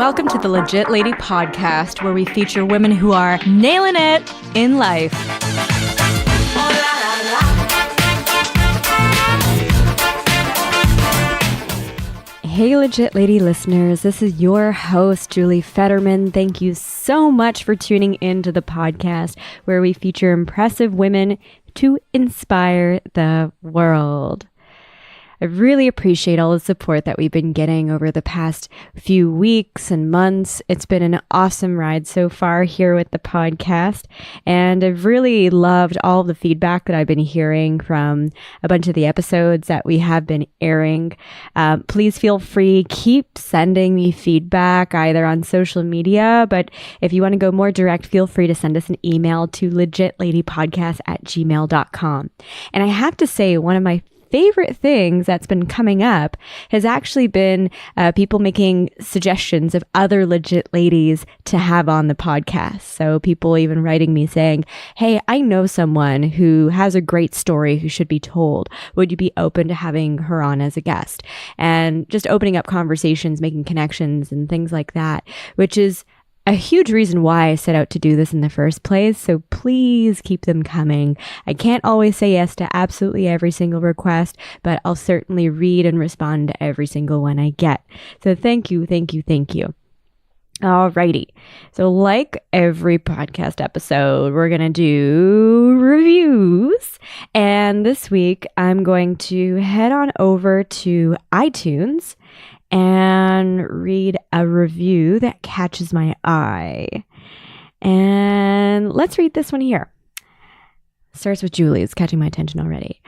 Welcome to the Legit Lady Podcast, where we feature women who are nailing it in life. Hey, Legit Lady listeners, this is your host, Julie Federman. Thank you so much for tuning in to the podcast, where we feature impressive women to inspire the world. I really appreciate all the support that we've been getting over the past few weeks and months. It's been an awesome ride so far here with the podcast, and I've really loved all the feedback that I've been hearing from a bunch of the episodes that we have been airing. Please feel free, keep sending me feedback either on social media, but if you want to go more direct, feel free to send us an email to legitladypodcast@gmail.com. And I have to say, one of my favorite things that's been coming up has actually been people making suggestions of other legit ladies to have on the podcast. So people even writing me saying, hey, I know someone who has a great story who should be told. Would you be open to having her on as a guest? And just opening up conversations, making connections and things like that, which is a huge reason why I set out to do this in the first place. So please keep them coming. I can't always say yes to absolutely every single request, but I'll certainly read and respond to every single one I get. So thank you, thank you, thank you. Alrighty. So like every podcast episode, we're going to do reviews. And this week, I'm going to head on over to iTunes and read a review that catches my eye. And let's read this one here. Starts with Julie. It's catching my attention already.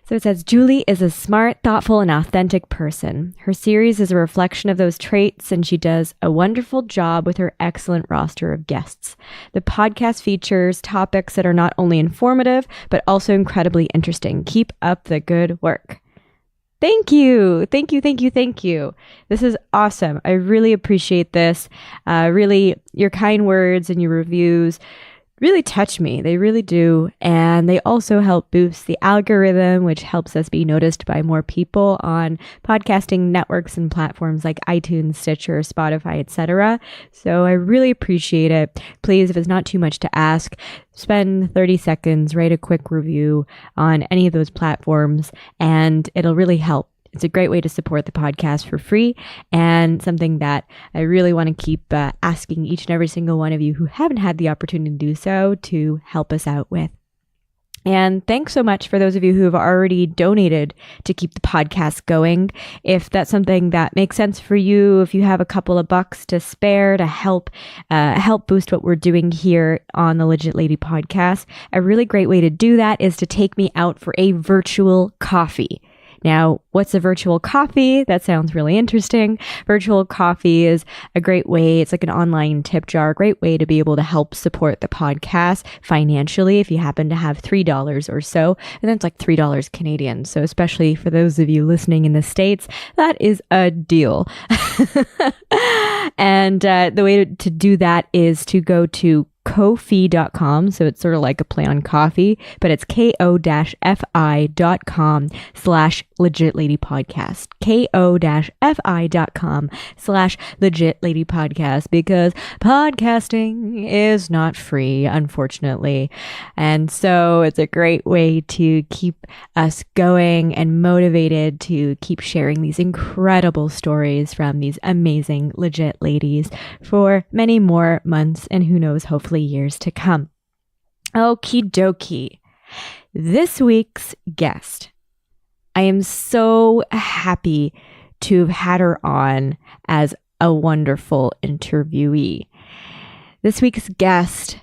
So it says, Julie is a smart, thoughtful, and authentic person. Her series is a reflection of those traits, and she does a wonderful job with her excellent roster of guests. The podcast features topics that are not only informative, but also incredibly interesting. Keep up the good work. Thank you. Thank you. Thank you. Thank you. This is awesome. I really appreciate this. Really, your kind words and your reviews really touch me. They really do. And they also help boost the algorithm, which helps us be noticed by more people on podcasting networks and platforms like iTunes, Stitcher, Spotify, etc. So I really appreciate it. Please, if it's not too much to ask, spend 30 seconds, write a quick review on any of those platforms, and it'll really help. It's a great way to support the podcast for free, and something that I really want to keep asking each and every single one of you who haven't had the opportunity to do so to help us out with. And thanks so much for those of you who have already donated to keep the podcast going. If that's something that makes sense for you, if you have a couple of bucks to spare to help boost what we're doing here on the Legit Lady Podcast, a really great way to do that is to take me out for a virtual coffee. Now, what's a virtual coffee? That sounds really interesting. Virtual coffee is a great way. It's like an online tip jar, a great way to be able to help support the podcast financially if you happen to have $3 or so. And that's like $3 Canadian. So especially for those of you listening in the States, that is a deal. And the way to do that is to go to ko-fi.com. So it's sort of like a play on coffee, but it's ko-fi.com/legitladypodcast. ko-fi.com/legitladypodcast, because podcasting is not free, unfortunately. And so it's a great way to keep us going and motivated to keep sharing these incredible stories from these amazing legit ladies for many more months, and who knows, hopefully years to come. Okie dokie. This week's guest, I am so happy to have had her on as a wonderful interviewee. This week's guest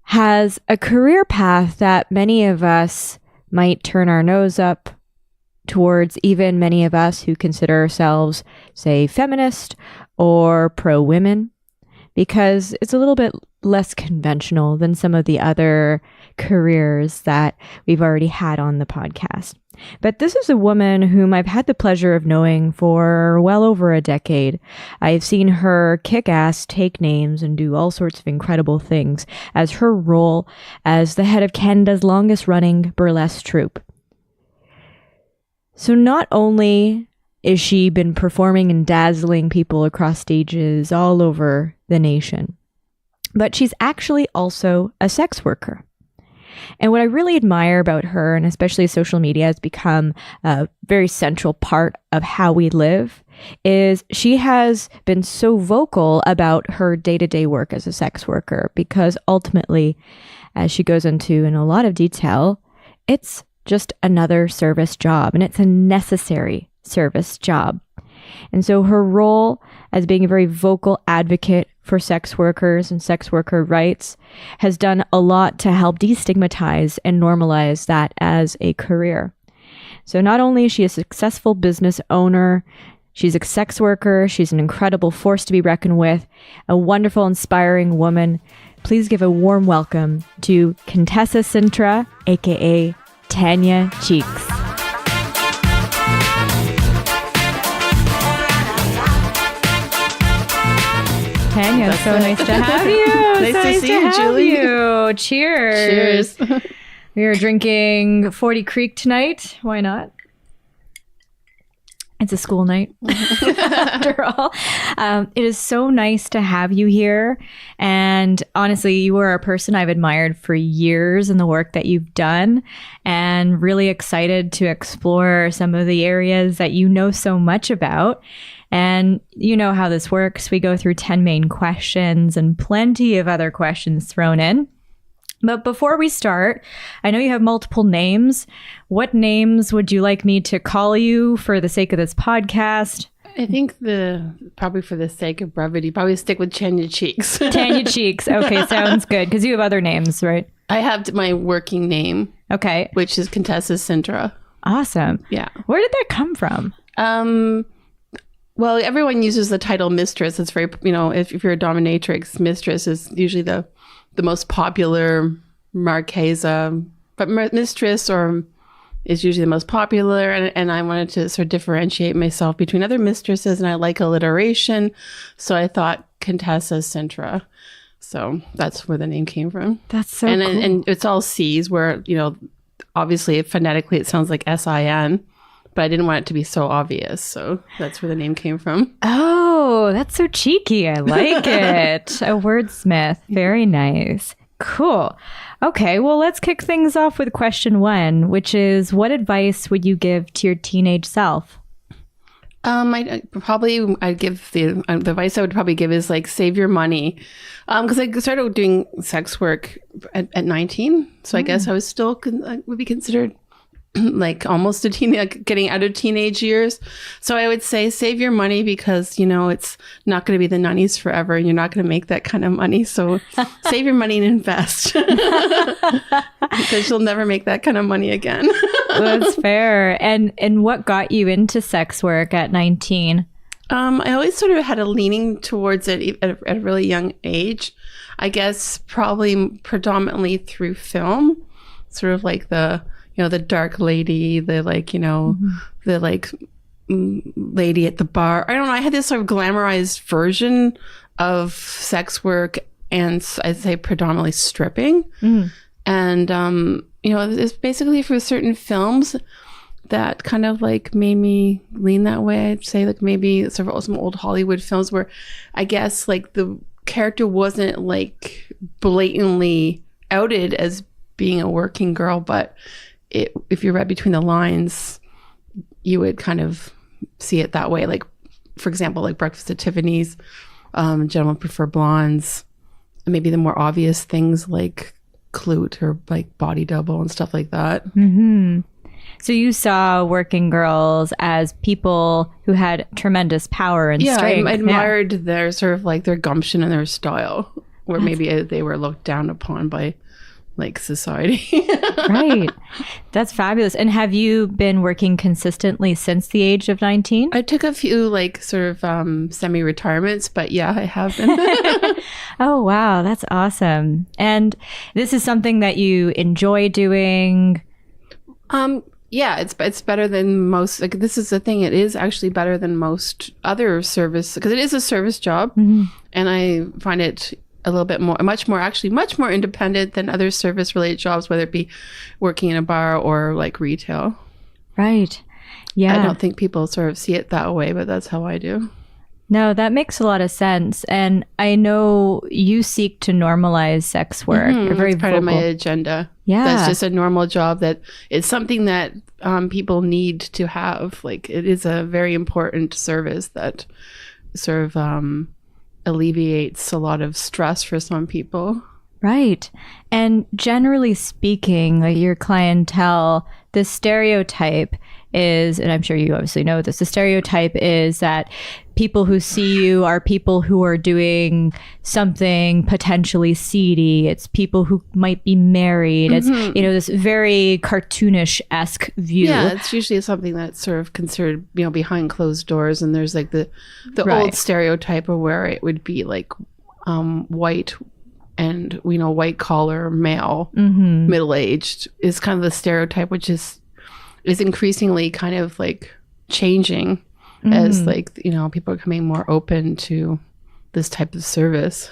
has a career path that many of us might turn our nose up towards, even many of us who consider ourselves, say, feminist or pro-women, because it's a little bit less conventional than some of the other careers that we've already had on the podcast. But this is a woman whom I've had the pleasure of knowing for well over a decade. I've seen her kick ass, take names, and do all sorts of incredible things as her role as the head of Canada's longest running burlesque troupe. So not only is she been performing and dazzling people across stages all over the nation. But she's actually also a sex worker. And what I really admire about her, and especially social media has become a very central part of how we live, is she has been so vocal about her day-to-day work as a sex worker, because ultimately, as she goes into in a lot of detail, it's just another service job, and it's a necessary service job. And so her role as being a very vocal advocate for sex workers and sex worker rights has done a lot to help destigmatize and normalize that as a career. So not only is she a successful business owner, she's a sex worker, she's an incredible force to be reckoned with, a wonderful, inspiring woman. Please give a warm welcome to Contessa Cintra, aka Tanya Cheex. Tanya, it's so nice to have you. Nice to see you, Julie. Cheers. Cheers. We are drinking 40 Creek tonight. Why not? It's a school night, after all. It is so nice to have you here. And honestly, you are a person I've admired for years in the work that you've done, and really excited to explore some of the areas that you know so much about. And you know how this works. We go through 10 main questions and plenty of other questions thrown in. But before we start, I know you have multiple names. What names would you like me to call you for the sake of this podcast? I think probably for the sake of brevity, probably stick with Tanya Cheex. Tanya Cheex. Okay, sounds good. Because you have other names, right? I have my working name. Okay. Which is Contessa Cintra. Awesome. Yeah. Where did that come from? Well, everyone uses the title mistress. It's very, if you're a dominatrix, mistress is usually the most popular marquesa, but mistress is usually the most popular. And I wanted to sort of differentiate myself between other mistresses, and I like alliteration. So I thought Contessa Cintra. So that's where the name came from. That's so cool. And it's all C's where, obviously phonetically it sounds like S-I-N. But I didn't want it to be so obvious. So that's where the name came from. Oh, that's so cheeky. I like it. A wordsmith. Very nice. Cool. Okay, well, let's kick things off with question 1, which is, what advice would you give to your teenage self? I'd give the advice I would probably give is save your money. Because I started doing sex work at 19. So I guess I was still would be considered almost a getting out of teenage years. So I would say save your money, because, it's not going to be the 90s forever, and you're not going to make that kind of money. So save your money and invest, because you'll never make that kind of money again. That's fair. And what got you into sex work at 19? I always sort of had a leaning towards it at a really young age. I guess probably predominantly through film, sort of like the dark lady, the lady at the bar. I don't know. I had this sort of glamorized version of sex work, and I'd say predominantly stripping. And, it's basically for certain films that kind of made me lean that way. I'd say maybe sort of some old Hollywood films where I guess the character wasn't blatantly outed as being a working girl, but if you read between the lines, you would kind of see it that way. For example, Breakfast at Tiffany's, Gentlemen Prefer Blondes, and maybe the more obvious things like Clute or Body Double and stuff like that. Mm-hmm. So you saw working girls as people who had tremendous power and strength. I admired their sort of their gumption and their style, where maybe they were looked down upon by society. Right. That's fabulous. And have you been working consistently since the age of 19? I took a few sort of semi-retirements, but yeah, I have been. Oh, wow. That's awesome. And this is something that you enjoy doing? Yeah, it's better than most. This is the thing. It is actually better than most other service, because it is a service job. Mm-hmm. And I find it a little bit much more independent than other service related jobs, whether it be working in a bar or retail. Right. Yeah. I don't think people sort of see it that way, but that's how I do. No, that makes a lot of sense. And I know you seek to normalize sex work. You're very It's part of my vocal. agenda. Yeah. That's just a normal job that it's something that people need to have. Like, it is a very important service that sort of alleviates a lot of stress for some people. Right. And generally speaking, like your clientele, the stereotype is, and I'm sure you obviously know this, the stereotype is that people who see you are people who are doing something potentially seedy. It's people who might be married. It's, this very cartoonish-esque view. Yeah, it's usually something that's sort of considered, behind closed doors. And there's like the Right. old stereotype of where it would be like white and, white collar male, middle-aged is kind of the stereotype, which is increasingly kind of like changing as like, people are becoming more open to this type of service,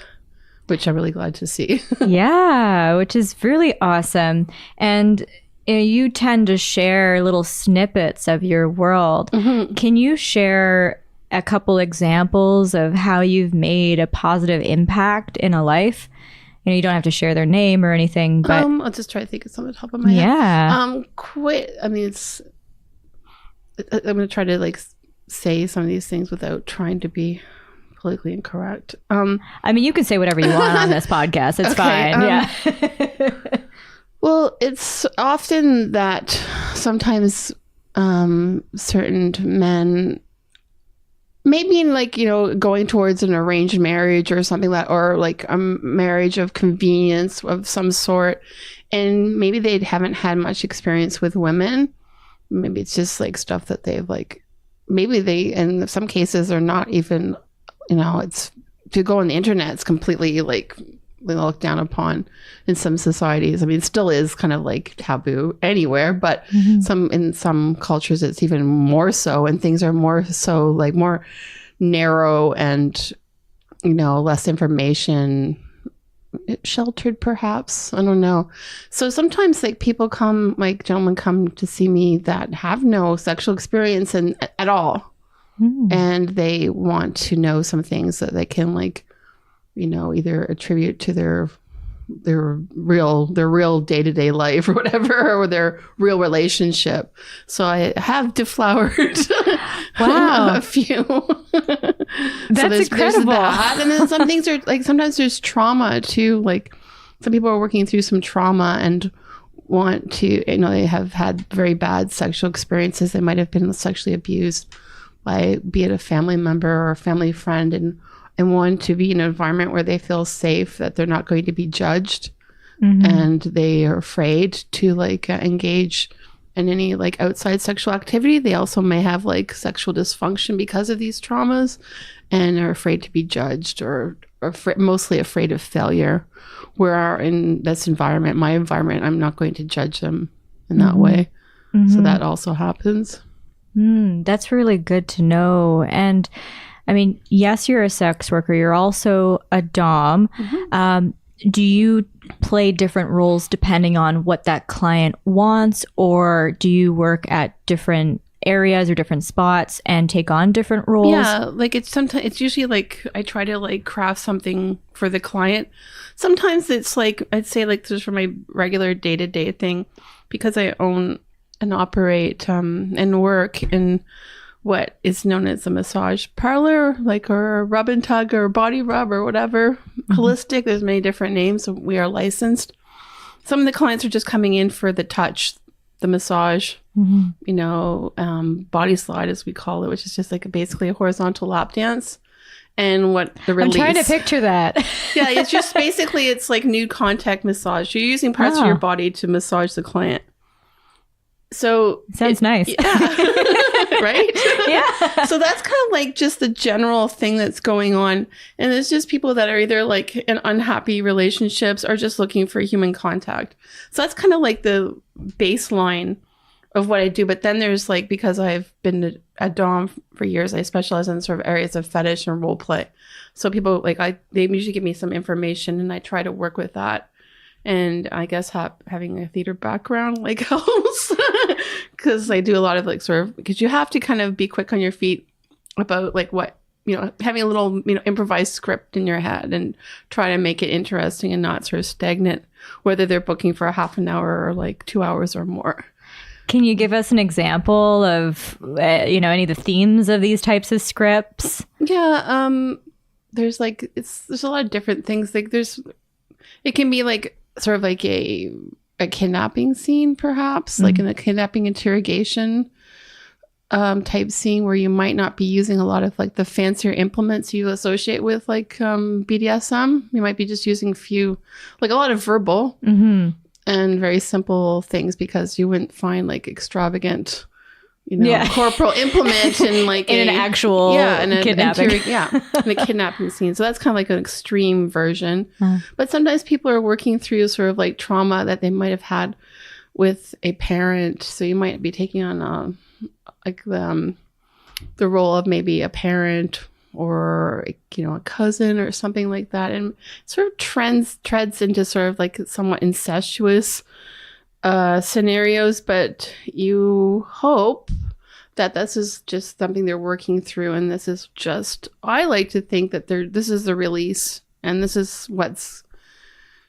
which I'm really glad to see. Yeah, which is really awesome. And you tend to share little snippets of your world. Can you share a couple examples of how you've made a positive impact in a life? You don't have to share their name or anything, but I'll just try to think of some on the top of my head. yeah. I'm going to try to like say some of these things without trying to be politically incorrect. You can say whatever you want on this podcast. It's Okay, fine. Yeah. Well, it's often that sometimes certain men, maybe in like, going towards an arranged marriage or something or like a marriage of convenience of some sort, and maybe they haven't had much experience with women. Maybe it's just like stuff that they've like, maybe they, in some cases, are not even, it's to go on the internet, it's completely like looked down upon in some societies. It still is kind of like taboo anywhere, but in some cultures it's even more so, and things are more so like more narrow and less information sheltered, perhaps. I don't know. So sometimes like people come, like gentlemen come to see me that have no sexual experience at all, and they want to know some things that they can like either attribute to their real day-to-day life or whatever, or their real relationship. So I have deflowered Wow. a few. That's incredible. There's that. And then some things are like, sometimes there's trauma too. Like some people are working through some trauma and want to, they have had very bad sexual experiences. They might have been sexually abused by, be it a family member or a family friend, and want to be in an environment where they feel safe, that they're not going to be judged, and they are afraid to like engage in any like outside sexual activity. They also may have like sexual dysfunction because of these traumas, and are afraid to be judged, or mostly afraid of failure. Where in this environment, my environment, I'm not going to judge them in that way. So that also happens. That's really good to know. And yes, you're a sex worker. You're also a dom. Do you play different roles depending on what that client wants, or do you work at different areas or different spots and take on different roles? Yeah, like it's usually like I try to like craft something for the client. Sometimes it's like, I'd say like just for my regular day-to-day thing, because I own and operate and work in what is known as a massage parlor, like, or a rub and tug or body rub or whatever. Holistic, there's many different names. We are licensed. Some of the clients are just coming in for the touch, the massage, body slide as we call it, which is just like basically a horizontal lap dance. And what the release. I'm trying to picture that. Yeah, it's just basically, it's like nude contact massage. You're using parts of your body to massage the client. So sounds nice. Yeah. Right? Yeah. So that's kind of like just the general thing that's going on. And it's just people that are either like in unhappy relationships or just looking for human contact. So that's kind of like the baseline of what I do. But then there's like, because I've been a dom for years, I specialize in sort of areas of fetish and role play. So people like, they usually give me some information and I try to work with that And I guess having a theater background like helps, because I do a lot of like sort of, because you have to kind of be quick on your feet about like what, you know, having a little, you know, improvised script in your head and try to make it interesting and not sort of stagnant, whether they're booking for a half an hour or like 2 hours or more. Can you give us an example of, you know, any of the themes of these types of scripts? Yeah. There's like, there's a lot of different things. Like it can be like sort of like a kidnapping scene, perhaps, like in a kidnapping interrogation type scene where you might not be using a lot of like the fancier implements you associate with like BDSM. You might be just using like a lot of verbal and very simple things, because you wouldn't find like extravagant, you know, corporal implement in like in an actual kidnapping. In a kidnapping scene. So that's kind of like an extreme version. But sometimes people are working through sort of like trauma that they might have had with a parent. So you might be taking on like the role of maybe a parent or, you know, a cousin or something like that, and sort of treads into sort of like somewhat incestuous scenarios. But you hope that this is just something they're working through, and this is just, I like to think that this is the release, and this is what's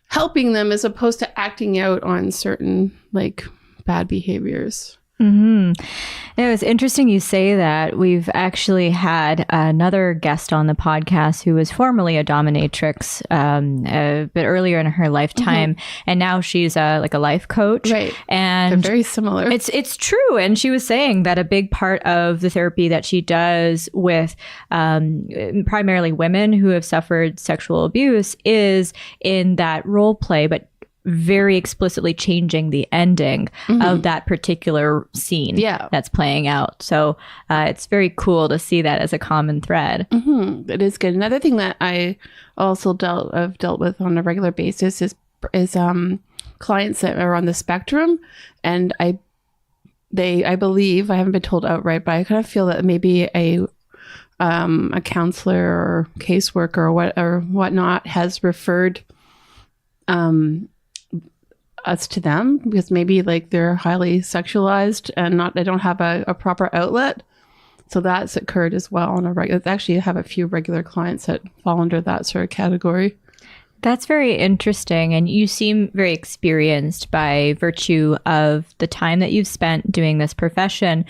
helping them, as opposed to acting out on certain like bad behaviors. It was interesting you say that. We've actually had another guest on the podcast who was formerly a dominatrix a bit earlier in her lifetime, and now she's like a life coach. Right, and they're very similar. It's true, and she was saying that a big part of the therapy that she does with primarily women who have suffered sexual abuse is in that role play, but very explicitly changing the ending of that particular scene that's playing out. So it's very cool to see that as a common thread. It is good. Another thing that I also dealt with on a regular basis is clients that are on the spectrum, and I believe, I haven't been told outright, but I kind of feel that maybe a counselor or caseworker or whatnot has referred us to them, because maybe like they're highly sexualized and they don't have a proper outlet. So that's occurred as well on a regular. Actually, I have a few regular clients that fall under that sort of category. That's very interesting. And you seem very experienced by virtue of the time that you've spent doing this profession.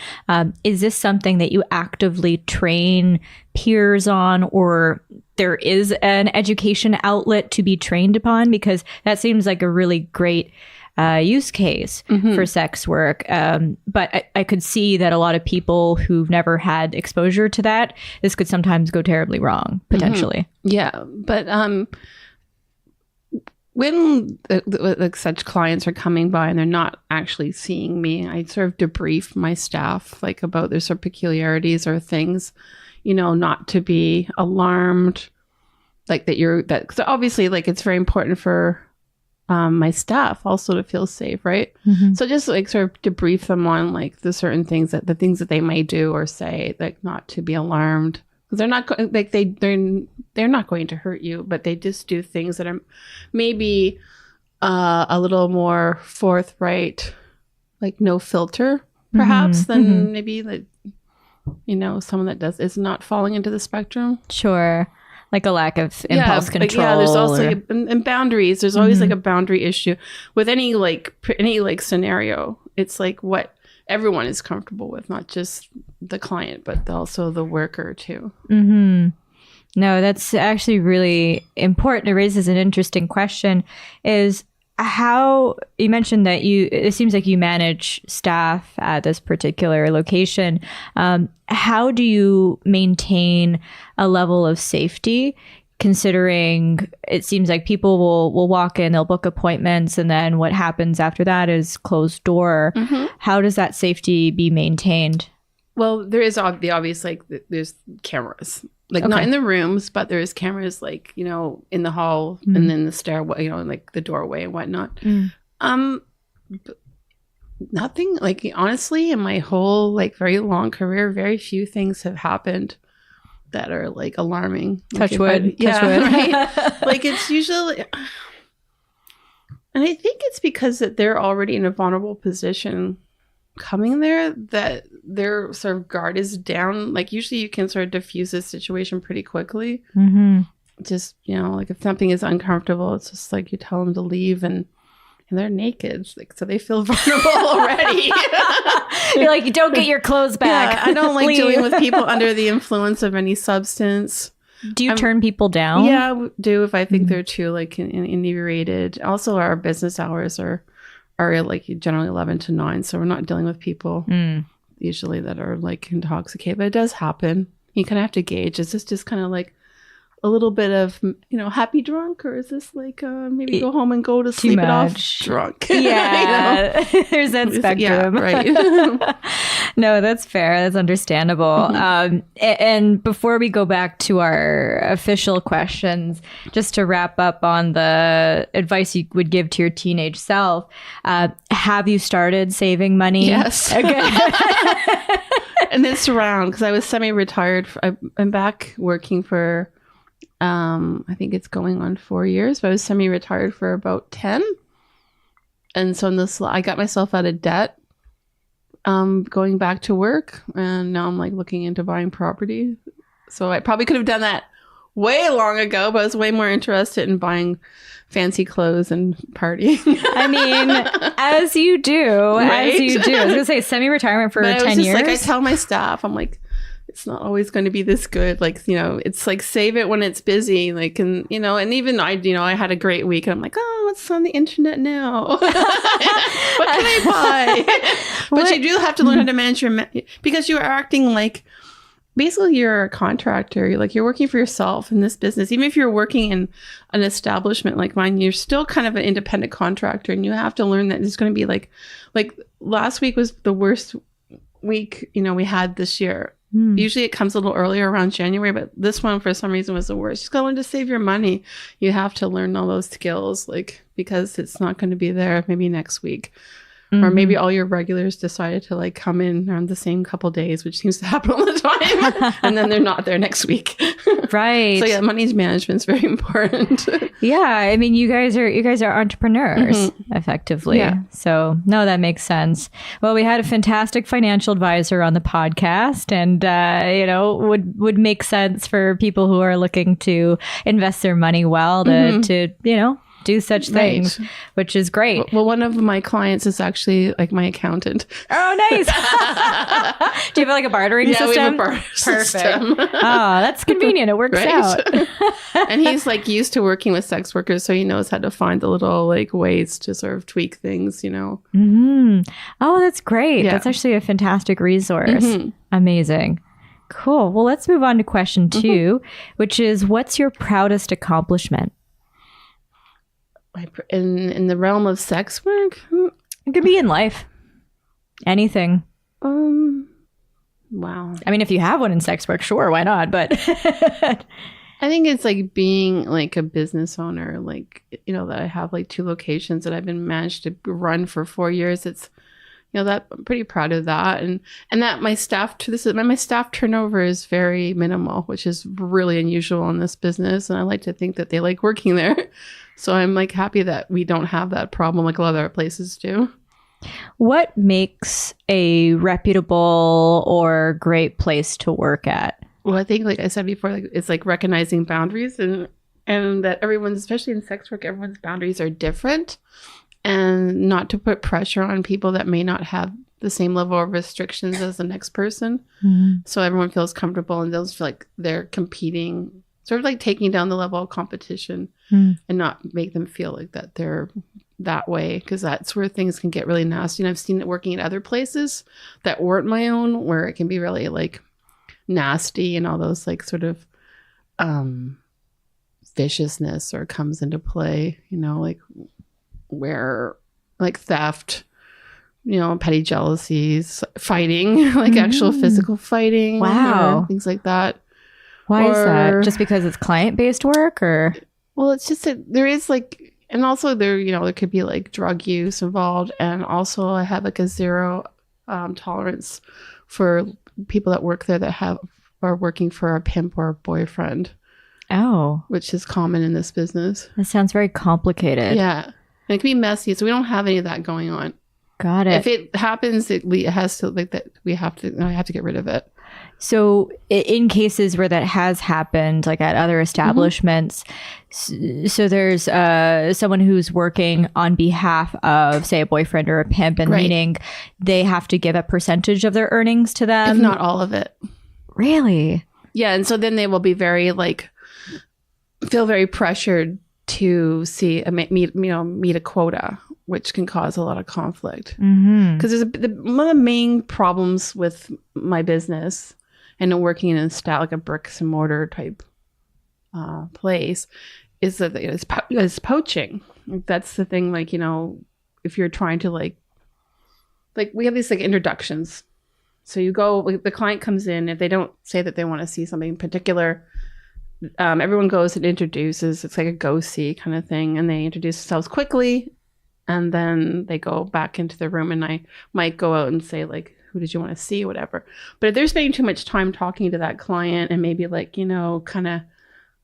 Is this something that you actively train peers on, or there is an education outlet to be trained upon? Because that seems like a really great use case for sex work. But I could see that a lot of people who've never had exposure to that, this could sometimes go terribly wrong, potentially. Yeah. But when such clients are coming by and they're not actually seeing me, I sort of debrief my staff like about their sort of peculiarities or things, you know, not to be alarmed, like that so obviously like it's very important for my staff also to feel safe, right? So just like sort of debrief them on like the certain things that they may do or say, like not to be alarmed. They're not like they're not going to hurt you, but they just do things that are maybe a little more forthright, like no filter, perhaps, than maybe like, you know, someone that is not falling into the spectrum. Sure, like a lack of impulse control. Yeah, there's also and boundaries. There's always like a boundary issue with any scenario. It's like what everyone is comfortable with, not just the client, but also the worker too. No, that's actually really important. It raises an interesting question, is how you mentioned that it seems like you manage staff at this particular location. How do you maintain a level of safety, considering it seems like people will walk in, they'll book appointments, and then what happens after that is closed door. How does that safety be maintained? Well, there is the obvious, like there's cameras, like not in the rooms, but there's cameras like, you know, in the hall and then the stairway, you know, like the doorway and whatnot. Nothing, like honestly, in my whole like very long career, very few things have happened that are like alarming. Touch wood. Right? Like it's usually, And I think it's because that they're already in a vulnerable position coming there, that their sort of guard is down. Like usually you can sort of diffuse this situation pretty quickly. Just, you know, like if something is uncomfortable, it's just like you tell them to leave, and they're naked, like, so they feel vulnerable already. You're like, you don't get your clothes back. Yeah, I don't like dealing with people under the influence of any substance. Do you turn people down? Yeah, I do if I think they're too like inebriated. Also, our business hours are like generally 11 to 9, so we're not dealing with people usually that are like intoxicated. But it does happen. You kind of have to gauge. Is this just kind of like a little bit of, you know, happy drunk, or is this like maybe go home and go to sleep it off drunk? Yeah, you know? There's that spectrum. Yeah, right. No, that's fair. That's understandable. And before we go back to our official questions, just to wrap up on the advice you would give to your teenage self, have you started saving money? Yes. Okay. And it's around, because I was semi-retired. I'm back working for, I think it's going on 4 years, but I was semi-retired for about 10. And so I got myself out of debt, going back to work, and now I'm like looking into buying property. So I probably could have done that way long ago, but I was way more interested in buying fancy clothes and partying. I mean, as you do, Right? as you do. I was gonna say semi-retirement for But 10 years. Like, I tell my staff, I'm like, it's not always going to be this good. Like, you know, it's like save it when it's busy. Like, and you know, and even I had a great week, and I'm like, oh, what's on the internet now? What can I buy? But you do have to learn how to manage because you are acting like, basically you're a contractor. You're working for yourself in this business. Even if you're working in an establishment like mine, you're still kind of an independent contractor, and you have to learn that it's going to be like last week was the worst week, you know, we had this year. Usually it comes a little earlier around January, but this one for some reason was the worst. You just gotta learn to save your money. You have to learn all those skills, like, because it's not going to be there maybe next week. Or maybe all your regulars decided to like come in on the same couple days, which seems to happen all the time. And then they're not there next week. Right. So yeah, money management is very important. Yeah. I mean, you guys are entrepreneurs effectively. Yeah. So no, that makes sense. Well, we had a fantastic financial advisor on the podcast, and, you know, would make sense for people who are looking to invest their money well to, you know, do such things, which is great. Well, one of my clients is actually like my accountant. Oh, nice. Do you have like a bartering system? We have a barter system. Oh, that's convenient. It works out. And he's like used to working with sex workers, so he knows how to find the little like ways to sort of tweak things, you know. Oh, that's great. Yeah. That's actually a fantastic resource. Amazing. Cool. Well, let's move on to question 2, which is, what's your proudest accomplishment? In the realm of sex work? It could be in life. Anything. Wow. I mean, if you have one in sex work, sure, why not? But I think it's like being like a business owner, like, you know, that I have like 2 locations that I've been managed to run for 4 years. It's, you know, that I'm pretty proud of that. And that my staff turnover is very minimal, which is really unusual in this business. And I like to think that they like working there. So I'm like happy that we don't have that problem like a lot of other places do. what makes a reputable or great place to work at? Well, I think, like I said before, like it's like recognizing boundaries and that everyone's, especially in sex work, everyone's boundaries are different, and not to put pressure on people that may not have the same level of restrictions as the next person. Mm-hmm. So everyone feels comfortable and they'll feel like they're competing, sort of like taking down the level of competition and not make them feel like that they're that way, because that's where things can get really nasty. And I've seen it working at other places that weren't my own, where it can be really like nasty and all those like sort of viciousness or comes into play, you know, like where like theft, you know, petty jealousies, fighting, like actual physical fighting. Wow. Things like that. Why is that? Just because it's client-based work, or? Well, it's just that there is like, and also there, you know, there could be like drug use involved. And also I have like a zero tolerance for people that work there that are working for a pimp or a boyfriend. Oh. Which is common in this business. That sounds very complicated. Yeah. And it can be messy. So we don't have any of that going on. Got it. If it happens, it has to like that. I have to get rid of it. So in cases where that has happened, like at other establishments, so there's someone who's working on behalf of, say, a boyfriend or a pimp, and meaning they have to give a percentage of their earnings to them. If not all of it. Really? Yeah. And so then they will be very feel very pressured to meet a quota, which can cause a lot of conflict. Because one of the main problems with my business and working in like a bricks and mortar type place is that it's poaching. That's the thing. If you're trying to like we have these introductions. So you go, the client comes in, if they don't say that they want to see something in particular, everyone goes and introduces. It's like a go see kind of thing, and they introduce themselves quickly, and then they go back into the room, and I might go out and say who did you want to see, whatever. But if they're spending too much time talking to that client and maybe kind of,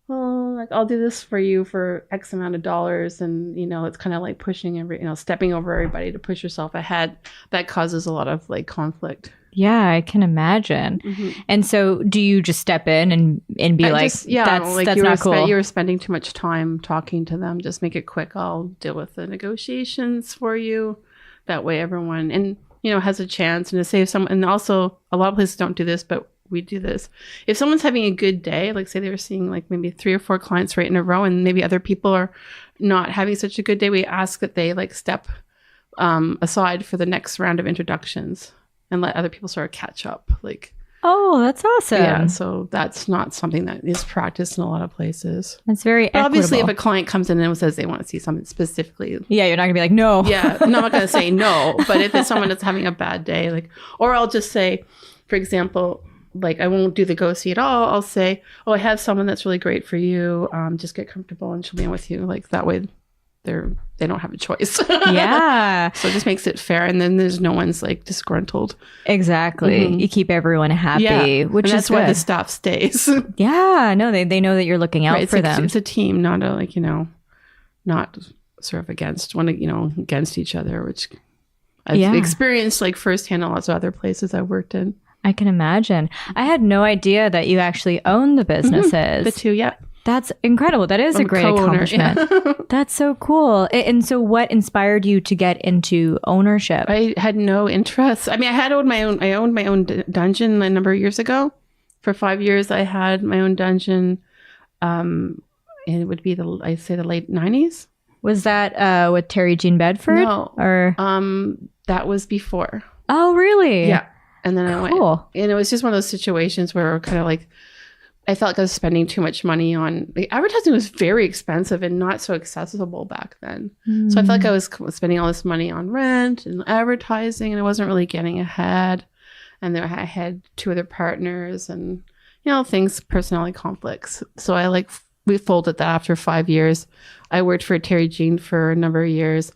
I'll do this for you for X amount of dollars, and it's kind of like pushing stepping over everybody to push yourself ahead, that causes a lot of conflict. Yeah, I can imagine. And so do you just step in and be that's not cool. You were spending too much time talking to them. Just make it quick. I'll deal with the negotiations for you. That way everyone, has a chance, and to save someone. And also a lot of places don't do this, but we do this. If someone's having a good day, say they were seeing maybe 3 or 4 clients right in a row, and maybe other people are not having such a good day, we ask that they step aside for the next round of introductions and let other people sort of catch up. Oh, that's awesome. Yeah, so that's not something that is practiced in a lot of places. That's very equitable. Obviously, if a client comes in and says they want to see something specifically. Yeah, you're not going to be like, no. Yeah, I'm not going to say no. But if it's someone that's having a bad day, or I'll just say, for example, I won't do the go see at all. I'll say, I have someone that's really great for you. Just get comfortable and she'll be in with you. That way they don't have a choice. Yeah. So it just makes it fair. And then there's no one's disgruntled. Exactly. You keep everyone happy, which is that's why the staff stays. Yeah. No, they know that you're looking out for them. It's a team, not not sort of against each other, which I've experienced firsthand in lots of other places I worked in. I can imagine. I had no idea that you actually own the businesses. The 2, yeah. That's incredible. That is a great accomplishment. Yeah. That's so cool. And so what inspired you to get into ownership? I had no interest. I mean, I owned my own dungeon a number of years ago. For 5 years, I had my own dungeon. And it would be the late 90s. Was that with Terry Jean Bedford? No. Or that was before. Oh, really? Yeah. And then I went. And it was just one of those situations where kind of I felt like I was spending too much money on advertising. Was very expensive and not so accessible back then. So I felt like I was spending all this money on rent and advertising, and I wasn't really getting ahead. And then I had 2 other partners, and personality conflicts. So we folded that after 5 years. I worked for Terry Jean for a number of years.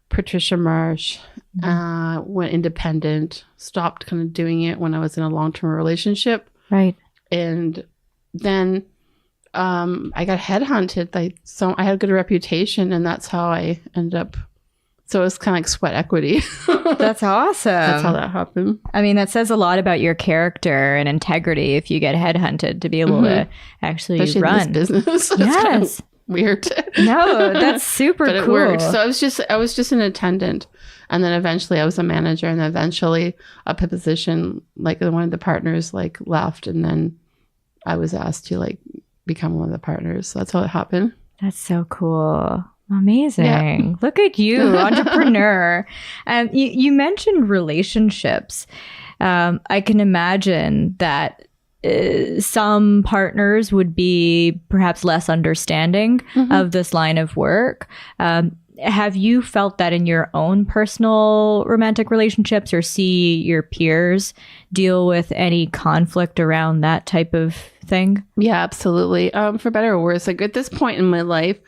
Patricia Marsh, went independent, stopped kind of doing it when I was in a long-term relationship. Right. And then I got headhunted. I had a good reputation, and that's how I ended up. So it was kind of like sweat equity. That's awesome. That's how that happened. I mean, that says a lot about your character and integrity if you get headhunted to be able to actually run in this business. Yes. Weird. No, that's super but it cool. worked. So I was just an attendant, and then eventually I was a manager, and then eventually up a position, one of the partners left, and then I was asked to become one of the partners. So that's how it happened. That's so cool. Amazing. Yeah. Look at you, entrepreneur. You mentioned relationships. I can imagine that some partners would be perhaps less understanding of this line of work. Have you felt that in your own personal romantic relationships, or see your peers deal with any conflict around that type of thing? Yeah, absolutely. For better or worse, at this point in my life,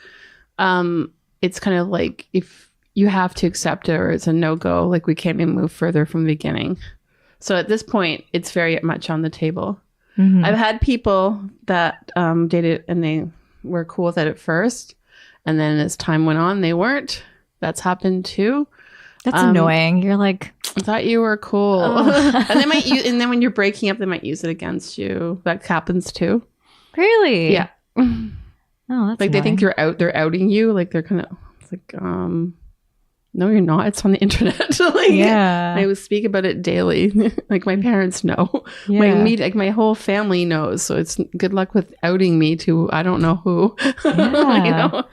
it's kind of if you have to accept it or it's a no-go, we can't even move further from the beginning. So at this point, it's very much on the table. I've had people that dated and they were cool with it at first, and then as time went on, they weren't. That's happened too. That's annoying. You're like, I thought you were cool. And they might use, and then when you're breaking up, they might use it against you. That happens too. really? Yeah. Oh, that's Like they think annoying. they're outing you. Like they're kind of it's like, no, you're not. It's on the internet. Like, Yeah. I would speak about it daily. Like my parents know. Yeah. My whole family knows. So it's good luck with outing me to I don't know who. Yeah. You know?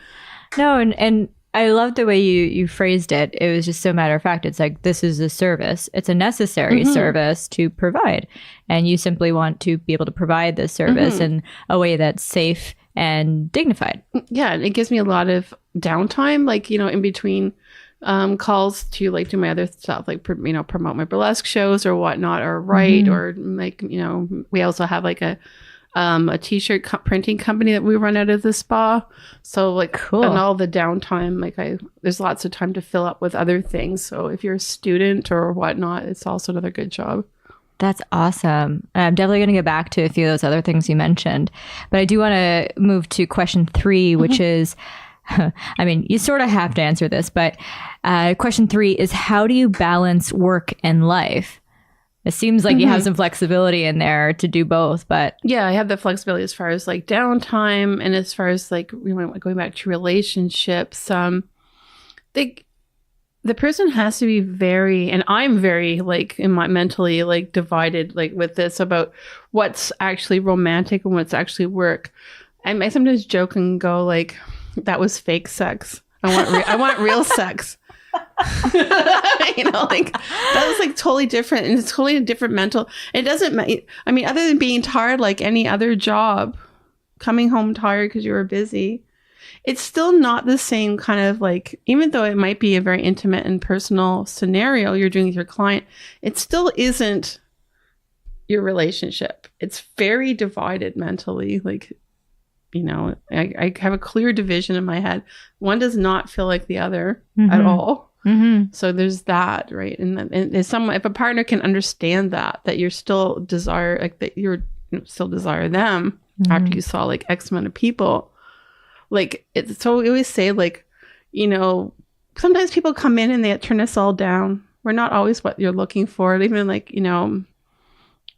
No, and I love the way you phrased it. It was just so matter of fact. It's like, this is a service. It's a necessary service to provide. And you simply want to be able to provide this service in a way that's safe and dignified. Yeah, and it gives me a lot of downtime, like, you know, in between calls to like do my other stuff, like, you know, promote my burlesque shows or whatnot, or write, or like, you know, we also have like a t-shirt printing company that we run out of the spa. So like, Cool. And all the downtime, like there's lots of time to fill up with other things. So if you're a student or whatnot, it's also another good job. That's awesome. I'm definitely going to get back to a few of those other things you mentioned. But I do want to move to question 3, which is, I mean, you sort of have to answer this, but question 3 is, how do you balance work and life? It seems like you have some flexibility in there to do both, but Yeah, I have the flexibility as far as like downtime, and as far as like going back to relationships. The person has to be very, and I'm very like in my mentally like divided like with this about what's actually romantic and what's actually work. I sometimes joke and go like, that was fake sex. I want real sex. You know, like that was like totally different, and it's totally a different mental. It doesn't. I mean, other than being tired, like any other job, coming home tired because you were busy, it's still not the same kind of like. Even though it might be a very intimate and personal scenario you're doing with your client, it still isn't your relationship. It's very divided mentally, like. You know, I have a clear division in my head. One does not feel like the other at all. So there's that, right? And if a partner can understand that you're still desire, like that you're still desire them after you saw like X amount of people, like it's so we always say like, you know, sometimes people come in and they turn us all down. We're not always what you're looking for. Even like, you know,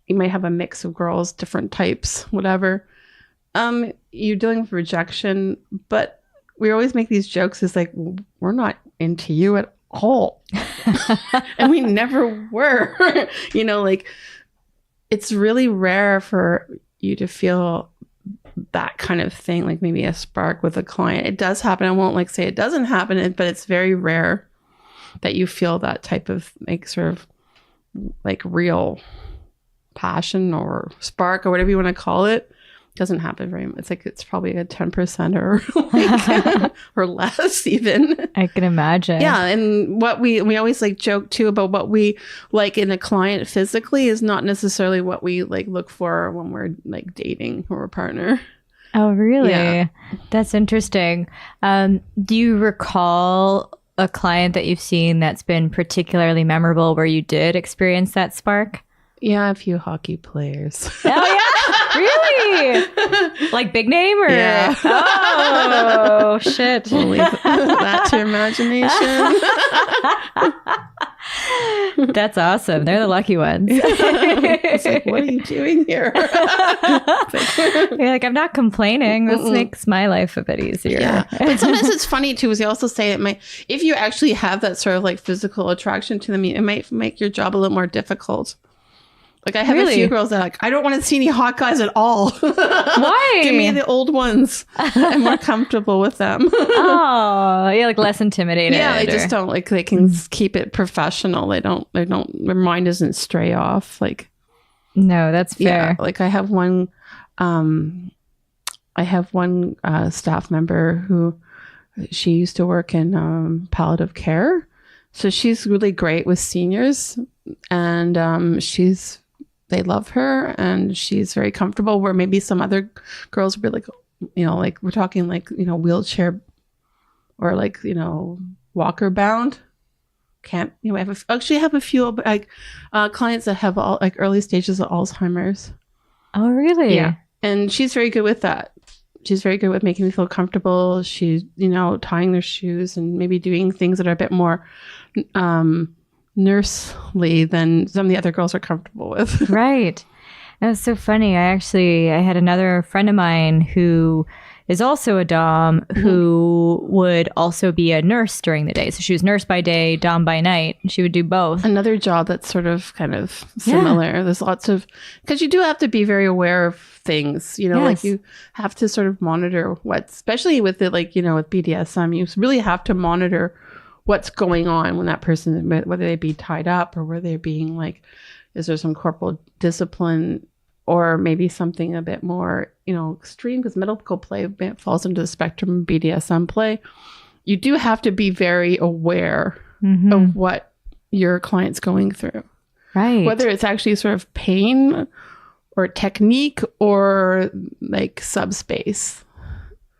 you might have a mix of girls, different types, whatever. You're dealing with rejection, but we always make these jokes is like, we're not into you at all. And we never were. You know, like it's really rare for you to feel that kind of thing, like maybe a spark with a client. It does happen. I won't like say it doesn't happen, but it's very rare that you feel that type of like sort of like real passion or spark or whatever you want to call it. Doesn't happen very much. It's like it's probably a 10% or like, or less even. I can imagine. Yeah, and what we always like joke too about what we like in a client physically is not necessarily what we like look for when we're like dating or a partner. Oh, really? Yeah. That's interesting. Do you recall a client that you've seen that's been particularly memorable where you did experience that spark? Yeah, a few hockey players. Oh, yeah? Really? Like big name or? Yeah. Oh, shit. We'll leave that to imagination. That's awesome. They're the lucky ones. It's like, what are you doing here? You're like, I'm not complaining. This makes my life a bit easier. Yeah. But sometimes it's funny too, is they also say if you actually have that sort of like physical attraction to them, it might make your job a little more difficult. Like I have a few girls that are like, I don't want to see any hot guys at all. Why? Give me the old ones. I'm more comfortable with them. Oh, you're like less intimidated. Yeah, they just don't like. They can keep it professional. They don't. Their mind doesn't stray off. Like, no, that's fair. yeah. Like I have one. Staff member who she used to work in palliative care, so she's really great with seniors, and they love her and she's very comfortable, where maybe some other girls would be like, you know, like we're talking like, you know, wheelchair or like, you know, walker bound. Can't, you know, I have a few like clients that have all like early stages of Alzheimer's. Oh, really? Yeah. And she's very good with that. she's very good with making me feel comfortable. She's, tying their shoes and maybe doing things that are a bit more nursely than some of the other girls are comfortable with. Right. That was so funny. I had another friend of mine who is also a dom who would also be a nurse during the day. So she was nurse by day, dom by night. She would do both. Another job that's sort of kind of similar. There's lots of, because you do have to be very aware of things, like you have to sort of monitor especially with it, like, with BDSM, you really have to monitor what's going on when that person, whether they be tied up or whether they're being like, is there some corporal discipline or maybe something a bit more, extreme, because medical play falls into the spectrum of BDSM play. You do have to be very aware of what your client's going through. Right. Whether it's actually sort of pain or technique or like subspace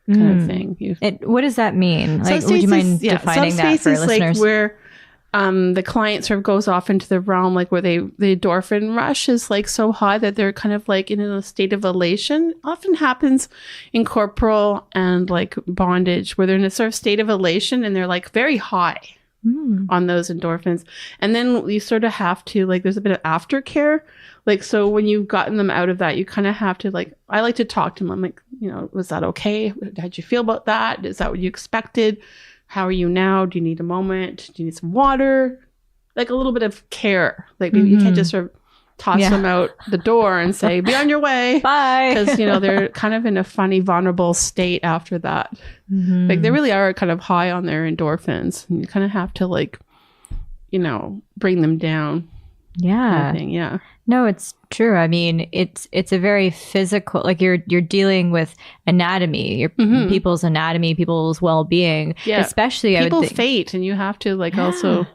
kind of thing. What does that mean? Like, would you mind defining that for listeners? Like where the client sort of goes off into the realm, like where the endorphin rush is like so high that they're kind of like in a state of elation. Often happens in corporal and like bondage, where they're in a sort of state of elation and they're like very high on those endorphins. And then you sort of have to, like, there's a bit of aftercare. Like, so when you've gotten them out of that, you kind of have to, like, I like to talk to them. I'm like, was that okay? How'd you feel about that? Is that what you expected? How are you now? Do you need a moment? Do you need some water? Like a little bit of care. Like maybe you can't just sort of toss them out the door and say, be on your way. Bye. Because, they're kind of in a funny, vulnerable state after that. Like they really are kind of high on their endorphins. And you kind of have to like, bring them down. Yeah. Kind of thing. Yeah. No, it's true. I mean, it's a very physical, like you're dealing with anatomy, your people's anatomy, people's well-being, especially people's fate. And you have to like also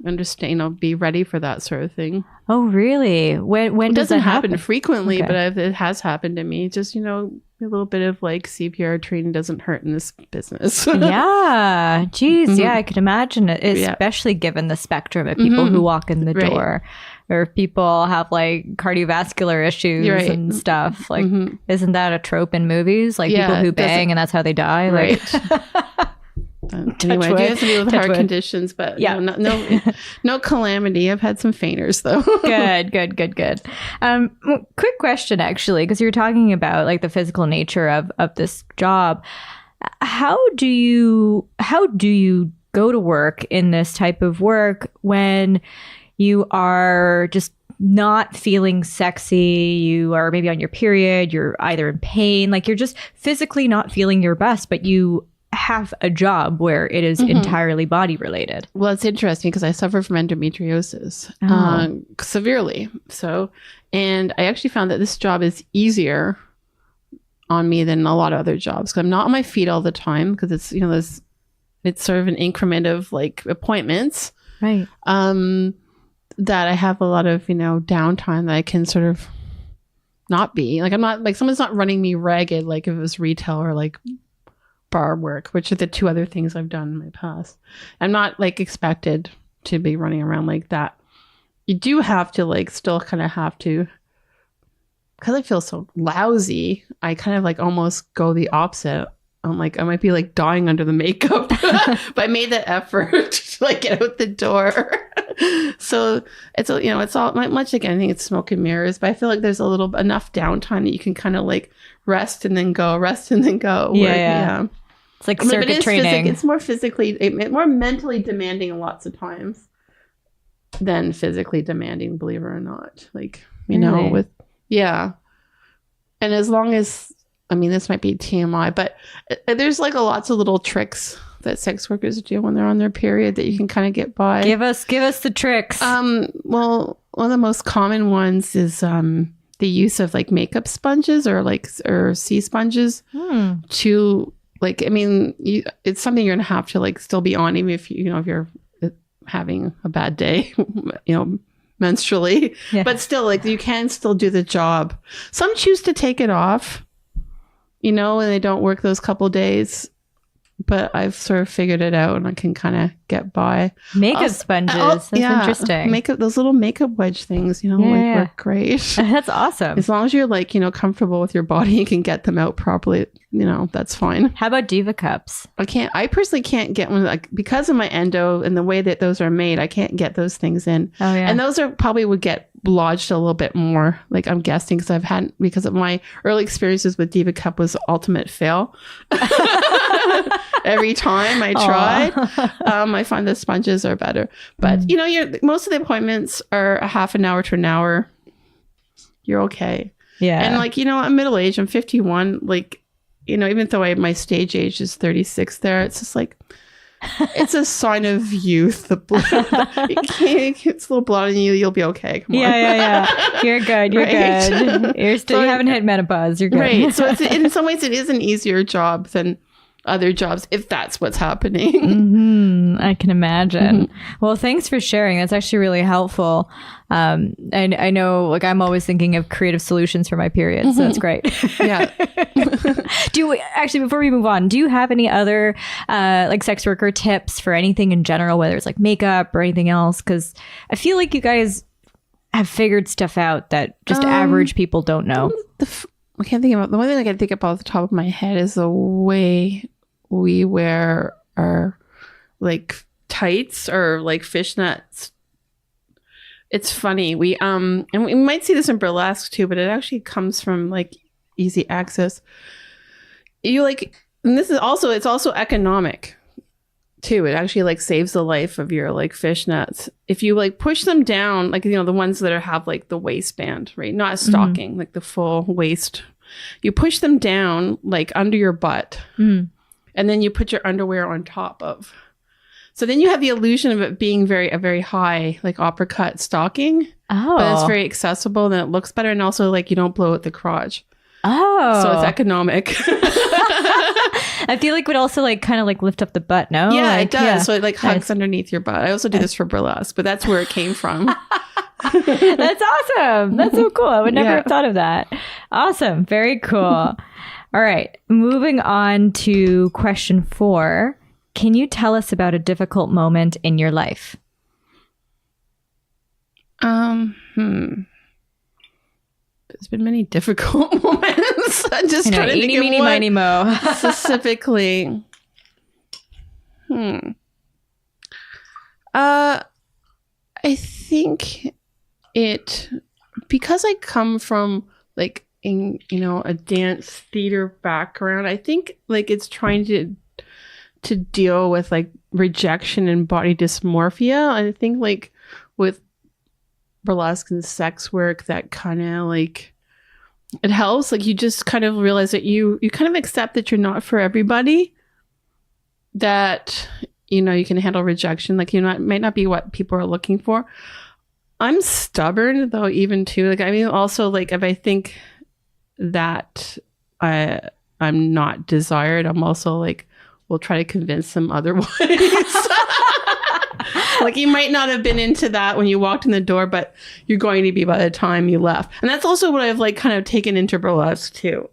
understand, be ready for that sort of thing. Oh, really? When it does doesn't that happen frequently, but it has happened to me. Just, a little bit of like CPR training doesn't hurt in this business. Yeah. Geez. Yeah. I could imagine it, especially given the spectrum of people who walk in the door, or if people have like cardiovascular issues and stuff. Like, isn't that a trope in movies? Like people who bang and that's how they die. Right. Like, anyway, I do have to deal with heart conditions, but no calamity. I've had some fainters though. Good. Quick question, actually, because you're talking about like the physical nature of this job. How do you go to work in this type of work when you are just not feeling sexy? You are maybe on your period. You're either in pain, like you're just physically not feeling your best, but you have a job where it is entirely body related. Well, it's interesting because I suffer from endometriosis severely. So, and I actually found that this job is easier on me than a lot of other jobs because I'm not on my feet all the time because it's, it's sort of an increment of like appointments. Right. That I have a lot of, downtime that I can sort of not be. Like, I'm not, like, someone's not running me ragged like if it was retail or like bar work, which are the two other things I've done in my past. I'm not like expected to be running around like that. You do have to like still kind of have to, because I feel so lousy, I kind of like almost go the opposite. I'm like, I might be like dying under the makeup, but I made that effort to like get out the door. So it's, it's all much like anything, it's smoke and mirrors, but I feel like there's enough downtime that you can kind of like rest and then go. Yeah. It's like circuit training. It's more more mentally demanding lots of times than physically demanding, believe it or not. Like, And as long as, this might be TMI, but there's like lots of little tricks that sex workers do when they're on their period that you can kind of get by. Give us the tricks. Well, one of the most common ones is the use of like makeup sponges or sea sponges to like, it's something you're gonna have to like still be on, even if if you're having a bad day, menstrually, but still like you can still do the job. Some choose to take it off, and they don't work those couple days. but I've sort of figured it out and I can kind of get by. Makeup sponges. That's interesting. Makeup, those little makeup wedge things, work great. That's awesome. As long as you're comfortable with your body, you can get them out properly. That's fine. How about Diva cups? I personally can't get one, because of my endo and the way that those are made, I can't get those things in. Oh yeah. And those probably would get lodged a little bit more, I'm guessing, because of my early experiences with Diva cup was ultimate fail. Every time I tried, I find the sponges are better. But most of the appointments are a half an hour to an hour. You're okay. Yeah. And I'm middle aged. I'm 51. Even though my stage age is 36 there, it's just it's a sign of youth. The blood, it's a little blood on you. You'll be okay. Come on. Yeah. You're good. You're good. You haven't hit menopause. You're good. Right. So in some ways, it is an easier job than other jobs, if that's what's happening. I can imagine. Well, thanks for sharing. That's actually really helpful. I know, I'm always thinking of creative solutions for my period, so that's great. Yeah. Before we move on, do you have any other sex worker tips for anything in general, whether it's makeup or anything else? Because I feel like you guys have figured stuff out that just average people don't know. I can't think about the one thing I can think about off the top of my head is the way we wear our tights or fishnets. It's funny. We and we might see this in burlesque too, but it actually comes from easy access. You and this is also, it's also economic too. It actually saves the life of your fishnets. If you push them down, the ones that have the waistband, right? Not a stocking, the full waist. You push them down under your butt, and then you put your underwear on top of. So then you have the illusion of it being a very high opera cut stocking. Oh, but it's very accessible and it looks better, and also you don't blow out the crotch. Oh, so it's economic. I feel it would also lift up the butt. No, yeah, it does. Yeah. So it hugs underneath your butt. I also do this for burlesque, but that's where it came from. That's awesome. That's so cool. I would never have thought of that. Awesome. Very cool. All right. Moving on to question 4. Can you tell us about a difficult moment in your life? There's been many difficult moments. I'm just trying to think of one mo. specifically. I think because I come from a dance theater background, I think it's trying to deal with rejection and body dysmorphia. I think with burlesque and sex work, that kind of it helps. You just kind of realize that you kind of accept that you're not for everybody, that you can handle rejection, might not be what people are looking for. I'm stubborn though, even too. Also if I think that I'm not desired, I'm also will try to convince them otherwise. You might not have been into that when you walked in the door, but you're going to be by the time you left. And that's also what I've kind of taken into burlesque too,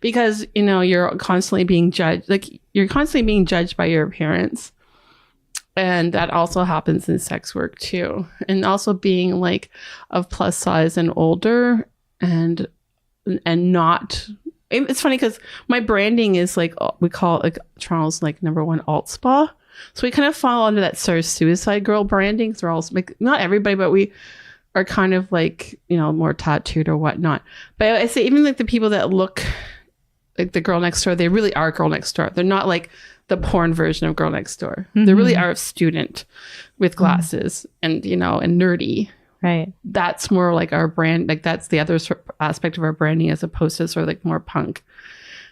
because you're constantly being judged. You're constantly being judged by your appearance, and that also happens in sex work too. And also being of plus size and older, and not. It's funny because my branding is we call it Toronto's #1 alt spa. So we kind of fall under that sort of suicide girl branding. So we're all not everybody, but we are kind of more tattooed or whatnot. But I say even the people that look like the girl next door, they really are girl next door. They're not the porn version of girl next door. They really are a student with glasses and and nerdy. Right. That's more our brand. That's the other aspect of our branding, as opposed to sort of more punk.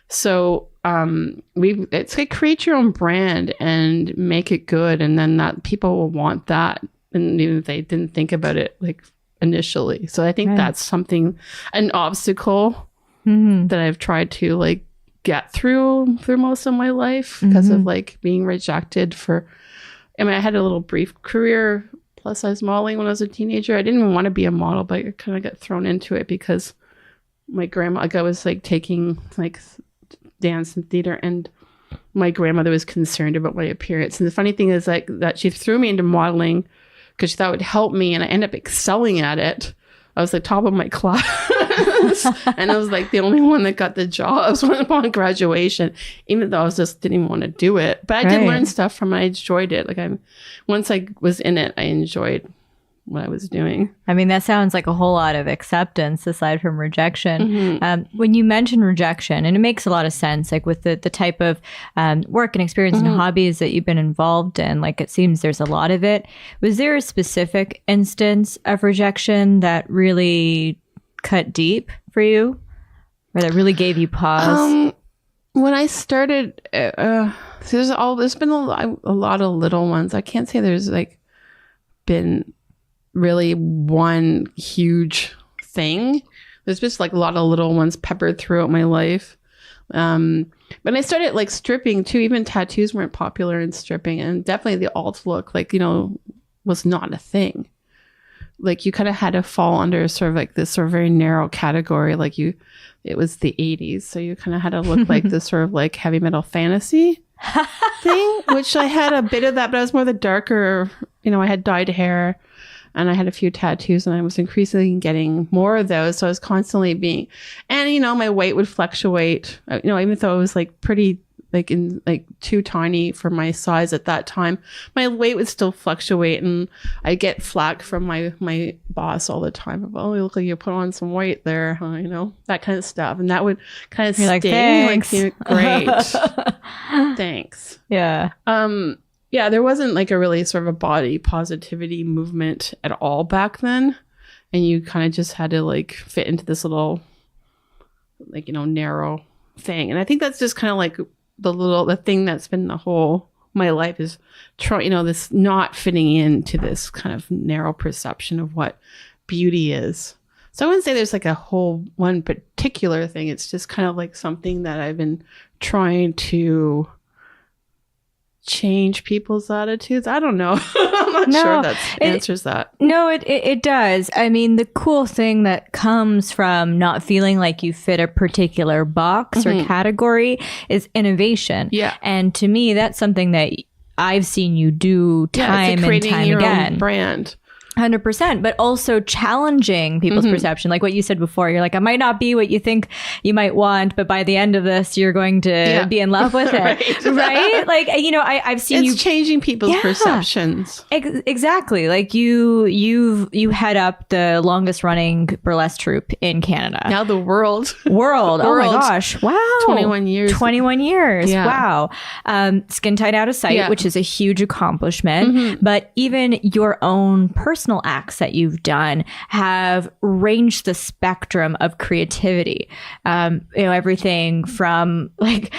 So it's create your own brand and make it good, and then that people will want that, and even if they didn't think about it initially. So I think that's an obstacle that I've tried to get through most of my life, because of being rejected for. I had a little brief career plus size modeling when I was a teenager. I didn't even want to be a model, but I kind of got thrown into it because my grandma, I was taking dance and theater, and my grandmother was concerned about my appearance. And the funny thing is like that she threw me into modeling because she thought it would help me, and I ended up excelling at it. I was the top of my class. And I was like the only one that got the jobs upon graduation, even though I just didn't even want to do it. But I did learn stuff from it. I enjoyed it. Like once I was in it, I enjoyed what I was doing. I mean, that sounds like a whole lot of acceptance aside from rejection. When you mention rejection, and it makes a lot of sense, like with the type of work and experience and hobbies that you've been involved in, like it seems there's a lot of it. Was there a specific instance of rejection that really cut deep for you, or that really gave you pause? When I started, there's been a lot of little ones. I can't say there's like been really one huge thing. There's just like a lot of little ones peppered throughout my life. When I started like stripping too, even tattoos weren't popular in stripping, and definitely the alt look, like, you know, was not a thing. Like you kind of had to fall under sort of like this sort of very narrow category. Like it was the 80s. So you kind of had to look like this sort of like heavy metal fantasy thing, which I had a bit of that, but I was more the darker, you know, I had dyed hair. And I had a few tattoos, and I was increasingly getting more of those. So I was constantly being, and, you know, my weight would fluctuate, you know, even though I was like pretty, like in like too tiny for my size at that time, my weight would still fluctuate. And I get flack from my boss all the time about, oh, you look like you put on some weight there, huh? You know, that kind of stuff. And that would kind of sting. Like, thanks. Like, great. Thanks. Yeah. Yeah, there wasn't like a really sort of a body positivity movement at all back then. And you kind of just had to like fit into this little, like, you know, narrow thing. And I think that's just kind of like the thing that's been my life is trying, you know, this not fitting into this kind of narrow perception of what beauty is. So I wouldn't say there's like a whole one particular thing. It's just kind of like something that I've been trying to change people's attitudes. I don't know. I'm not sure that answers that. No, it does. I mean, the cool thing that comes from not feeling like you fit a particular box or category is innovation. Yeah. And to me, that's something that I've seen you do time and time your again. Own brand. 100%, but also challenging people's perception. Like what you said before, you're like, I might not be what you think you might want, but by the end of this, you're going to be in love with it. Right? Like, you know, I've seen it's changing people's perceptions. Exactly. Like you head up the longest running burlesque troupe in Canada. Now the world. Oh my gosh. Wow. 21 years. 21 years. Yeah. Wow. Skin Tight Outta Sight, which is a huge accomplishment, but even your own personal acts that you've done have ranged the spectrum of creativity. You know, everything from like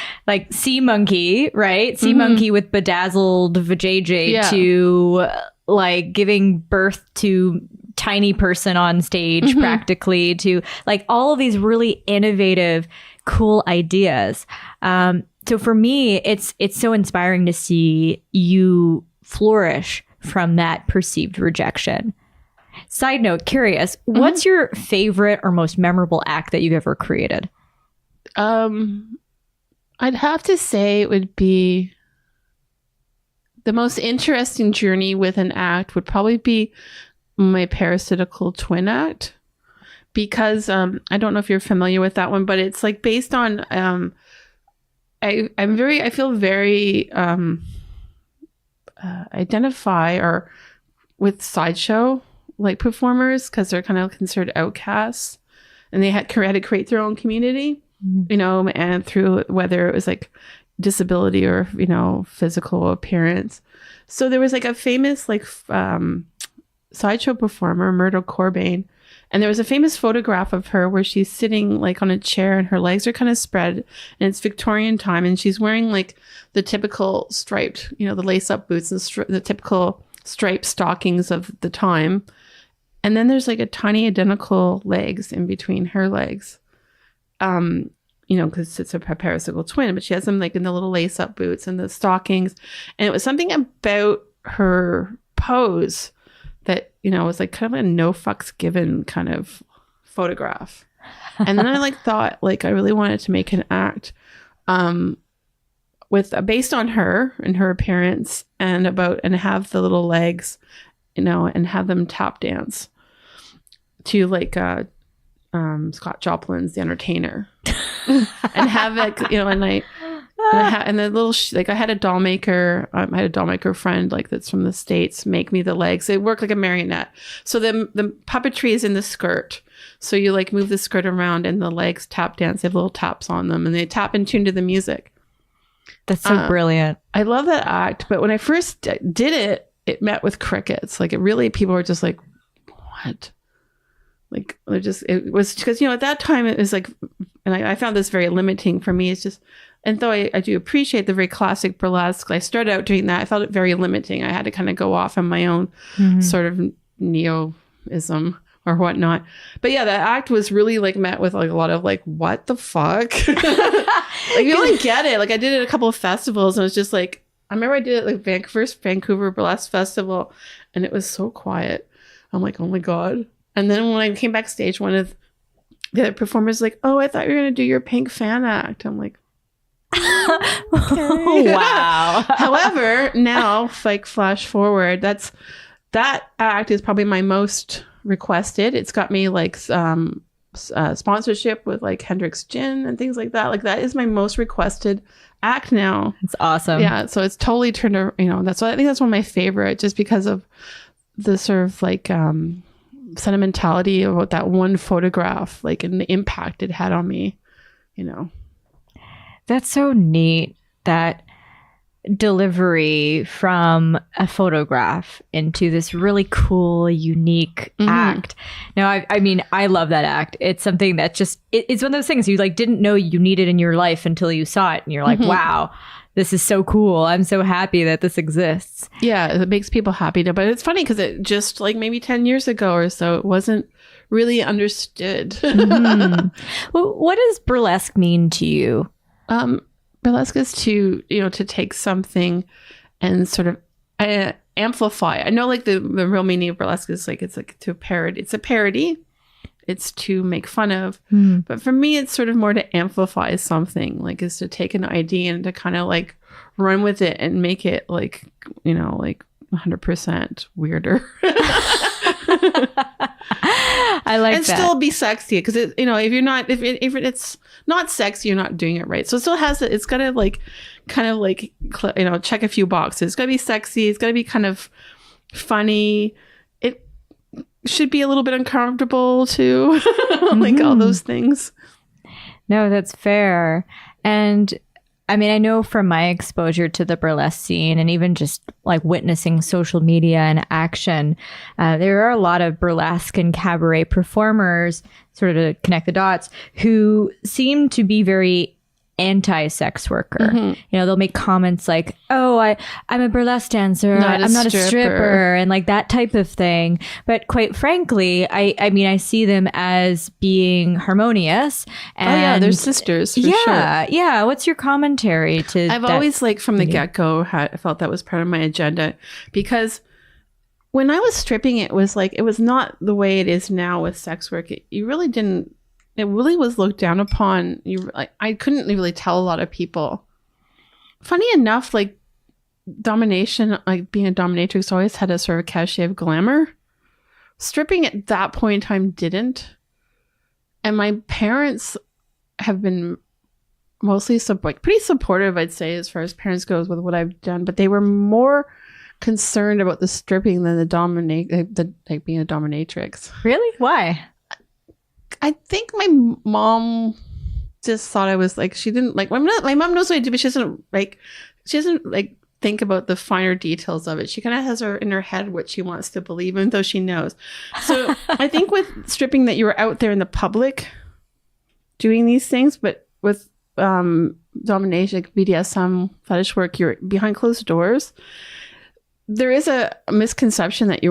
Sea Monkey, right? Sea Monkey with bedazzled vajayjay to like giving birth to tiny person on stage practically, to like all of these really innovative, cool ideas. So for me, it's so inspiring to see you flourish from that perceived rejection. Side note, curious, what's your favorite or most memorable act that you've ever created? I'd have to say it would be the most interesting journey with an act would probably be my parasitical twin act, because I don't know if you're familiar with that one, but it's like based on I feel very identify or with sideshow like performers, because they're kind of considered outcasts, and they had to create their own community, you know, and through whether it was like disability or, you know, physical appearance. So there was like a famous like sideshow performer, Myrtle Corbain, and there was a famous photograph of her where she's sitting like on a chair and her legs are kind of spread, and it's Victorian time, and she's wearing like the typical striped, you know, the lace up boots and the typical striped stockings of the time. And then there's like a tiny identical legs in between her legs, you know, because it's a parasitical twin, but she has them like in the little lace up boots and the stockings. And it was something about her pose that, you know, was like kind of a no fucks given kind of photograph. And then I like thought like I really wanted to make an act with based on her and her appearance and have the little legs, and have them tap dance to like Scott Joplin's The Entertainer, and have it, and the little I had a doll maker. I had a doll maker friend that's from the States make me the legs. They work like a marionette. So the puppetry is in the skirt. So you move the skirt around and the legs tap dance. They have little taps on them and they tap in tune to the music. That's so brilliant. I love that act. But when I first did it, it met with crickets. People were just like, what? It was because, at that time it was and I found this very limiting for me. It's just, and though I do appreciate the very classic burlesque, I started out doing that. I felt it very limiting. I had to kind of go off on my own sort of neoism or whatnot. But yeah, that act was really met with a lot of what the fuck? You really get it. I did it at a couple of festivals and it was just I remember I did it Vancouver Burlesque Festival and it was so quiet. I'm like, oh my God. And then when I came backstage, one of the other performers oh, I thought you were going to do your pink fan act. I'm like, okay. Wow. However, now flash forward, that act is probably my most requested. It's got me sponsorship with Hendrick's Gin and things like that. That is my most requested act now. It's awesome. Yeah, so it's totally turned around. That's why I think that's one of my favorite, just because of the sort of sentimentality about that one photograph, and the impact it had on me. That's so neat, that delivery from a photograph into this really cool, unique act. Now, I love that act. It's something that it's one of those things you didn't know you needed in your life until you saw it. And you're like, wow, this is so cool. I'm so happy that this exists. Yeah, it makes people happy. But it's funny because it just maybe 10 years ago or so, it wasn't really understood. Well, what does burlesque mean to you? Burlesque is to take something and sort of amplify. I know the real meaning of burlesque is to parody. It's a parody. It's to make fun of. But for me, it's sort of more to amplify something, is to take an idea and to kind of run with it and make it 100% weirder. I like and that. Still be sexy, because if it's not sexy, you're not doing it right. So it still has it's got to check a few boxes. It's got to be sexy. It's got to be kind of funny. It should be a little bit uncomfortable too. All those things. No, that's fair. And I know from my exposure to the burlesque scene and even just witnessing social media and action, there are a lot of burlesque and cabaret performers, sort of to connect the dots, who seem to be very anti-sex worker. They'll make comments like, oh, I'm a burlesque dancer, I'm not a stripper, and that type of thing. But quite frankly, I see them as being harmonious. And they're sisters, for sure. Yeah. What's your commentary to I've always from the get-go I felt that was part of my agenda, because when I was stripping, it was it was not the way it is now with sex work. It really was looked down upon. I couldn't really tell a lot of people. Funny enough, domination, being a dominatrix always had a sort of cachet of glamour. Stripping at that point in time didn't. And my parents have been mostly pretty supportive, I'd say, as far as parents goes with what I've done. But they were more concerned about the stripping than being a dominatrix. Really? Why? I think my mom just thought I was she didn't my mom knows what I do, but she doesn't think about the finer details of it. She kind of has in her head what she wants to believe, even though she knows. So I think with stripping, that you were out there in the public doing these things, but with domination, BDSM, fetish work, you're behind closed doors. There is a misconception that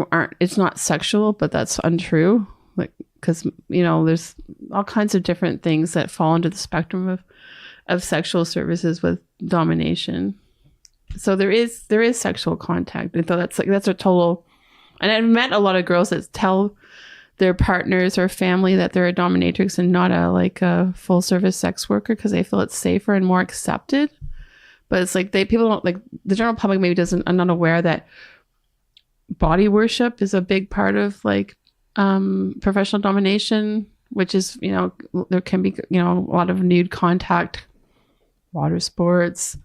it's not sexual, but that's untrue. Because there's all kinds of different things that fall under the spectrum of sexual services with domination. So there is sexual contact, and so that's a total. And I've met a lot of girls that tell their partners or family that they're a dominatrix and not a full service sex worker, because they feel it's safer and more accepted. But it's like people don't, like, the general public maybe are not aware that body worship is a big part of like professional domination, which is, you know, there can be, you know, a lot of nude contact, water sports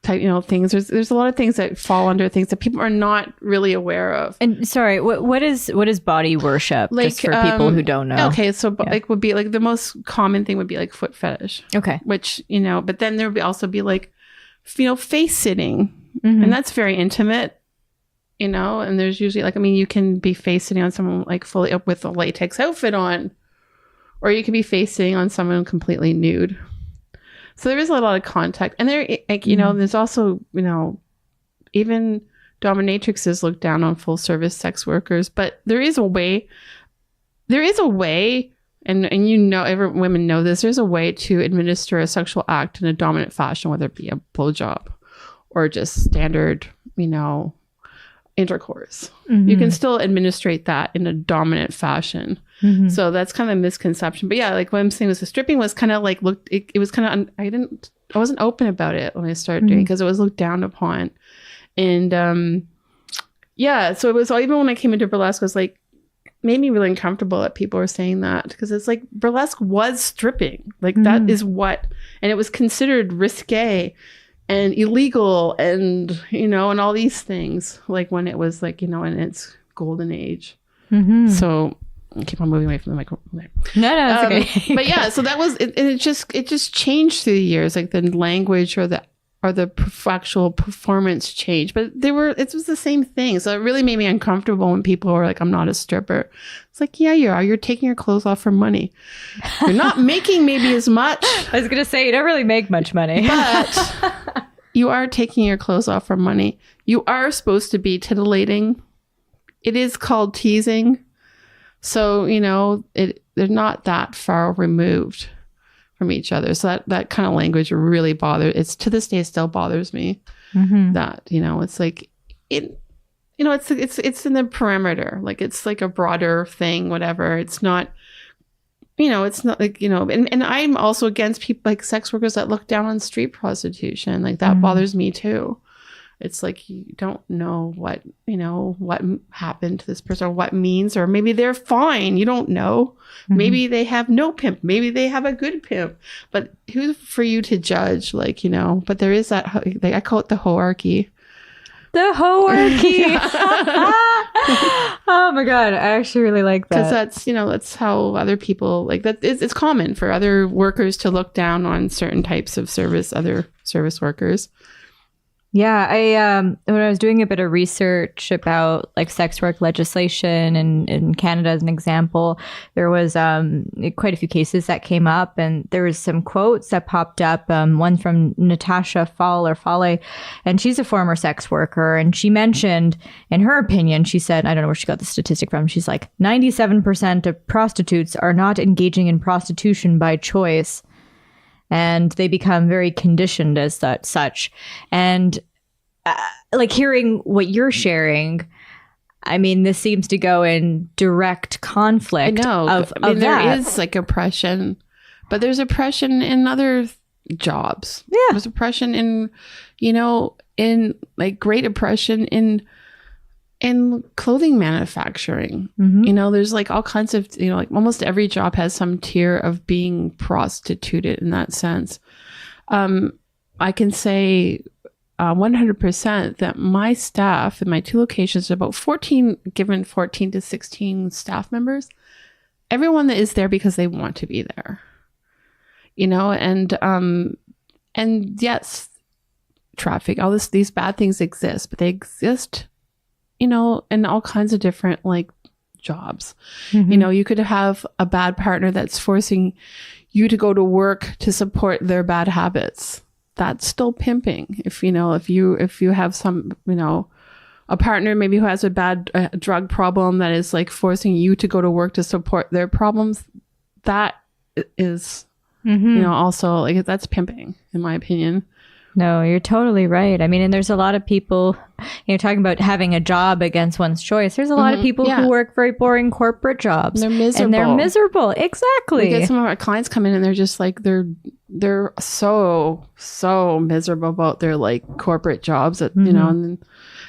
type, you know, things. There's a lot of things that fall under things that people are not really aware of. And sorry, what is body worship? Like, just for people who don't know. Okay, so like would be like the most common thing would be like foot fetish. Okay. Which, you know, but then there would also be like, you know, face sitting, and that's very intimate, you know. And there's usually like, I mean, you can be face sitting on someone like fully up with a latex outfit on, or you can be face sitting on someone completely nude. So there is a lot of contact, and there, like, you know, there's also, you know, even dominatrixes look down on full service sex workers, but there is a way, and you know, every women know this, there's a way to administer a sexual act in a dominant fashion, whether it be a blowjob or just standard, you know, intercourse. You can still administrate that in a dominant fashion. So that's kind of a misconception. But yeah, like what I'm saying was the stripping was kind of like it was kind of I wasn't open about it when I started doing, because it was looked down upon. And yeah, so it was, even when I came into burlesque, it was like, made me really uncomfortable that people were saying that, because it's like burlesque was stripping, like that is what, and it was considered risque and illegal, and, you know, and all these things, like when it was like, you know, in its golden age. So I keep on moving away from the microphone. No, it's okay. But yeah, so that was it. It just changed through the years, like the language or the actual performance changed, but it was the same thing. So it really made me uncomfortable when people were like, I'm not a stripper. It's like, yeah, you are. You're taking your clothes off for money. You're not making maybe as much. I was gonna say, you don't really make much money, but you are taking your clothes off for money. You are supposed to be titillating. It is called teasing. So, you know, they're not that far removed from each other. So that kind of language really it's to this day still bothers me. That, you know, it's like you know, it's in the perimeter, like it's like a broader thing, whatever. It's not, you know, it's not like, you know, and I'm also against people like sex workers that look down on street prostitution. Like that bothers me too. It's like, you don't know what, you know, what happened to this person, or what means, or maybe they're fine. You don't know. Maybe they have no pimp. Maybe they have a good pimp. But who's for you to judge? Like, you know, but there is that, I call it the hoarchy. The hoarchy. Oh my God. I actually really like that. Because that's, you know, that's how other people, like that. It's common for other workers to look down on certain types of other service workers. Yeah, when I was doing a bit of research about like sex work legislation in Canada as an example, there was quite a few cases that came up, and there was some quotes that popped up. One from Natasha Falle, and she's a former sex worker, and she mentioned, in her opinion, she said, I don't know where she got the statistic from. She's like, 97% of prostitutes are not engaging in prostitution by choice. And they become very conditioned as such. And like hearing what you're sharing, I mean, this seems to go in direct conflict. I know. There is like oppression, but there's oppression in other jobs. Yeah. There's oppression in, you know, in like great oppression in clothing manufacturing. You know, there's like all kinds of, you know, like almost every job has some tier of being prostituted in that sense. I can say 100% that my staff in my 2 locations, about 14 to 16 staff members, everyone that is there because they want to be there, you know, and yes, traffic, all these bad things exist, but they exist, you know, in all kinds of different like jobs. You know, you could have a bad partner that's forcing you to go to work to support their bad habits. That's still pimping. If you have some, you know, a partner maybe who has a bad drug problem that is like forcing you to go to work to support their problems, that is, you know, also like that's pimping in my opinion. No, you're totally right. I mean, and there's a lot of people, you know, talking about having a job against one's choice. There's a lot of people who work very boring corporate jobs. They're miserable. And they're miserable. Exactly. We get some of our clients come in and they're just like, they're they're so miserable about their like corporate jobs that, you know, and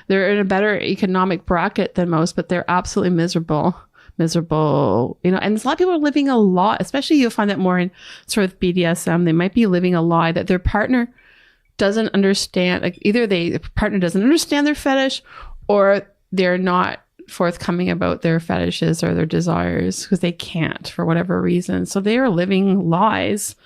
they're in a better economic bracket than most, but they're absolutely miserable, you know. And a lot of people are living a lie, especially you'll find that more in sort of BDSM. They might be living a lie that their partner doesn't understand. Like either the partner doesn't understand their fetish, or they're not forthcoming about their fetishes or their desires because they can't for whatever reason. So they are living lies.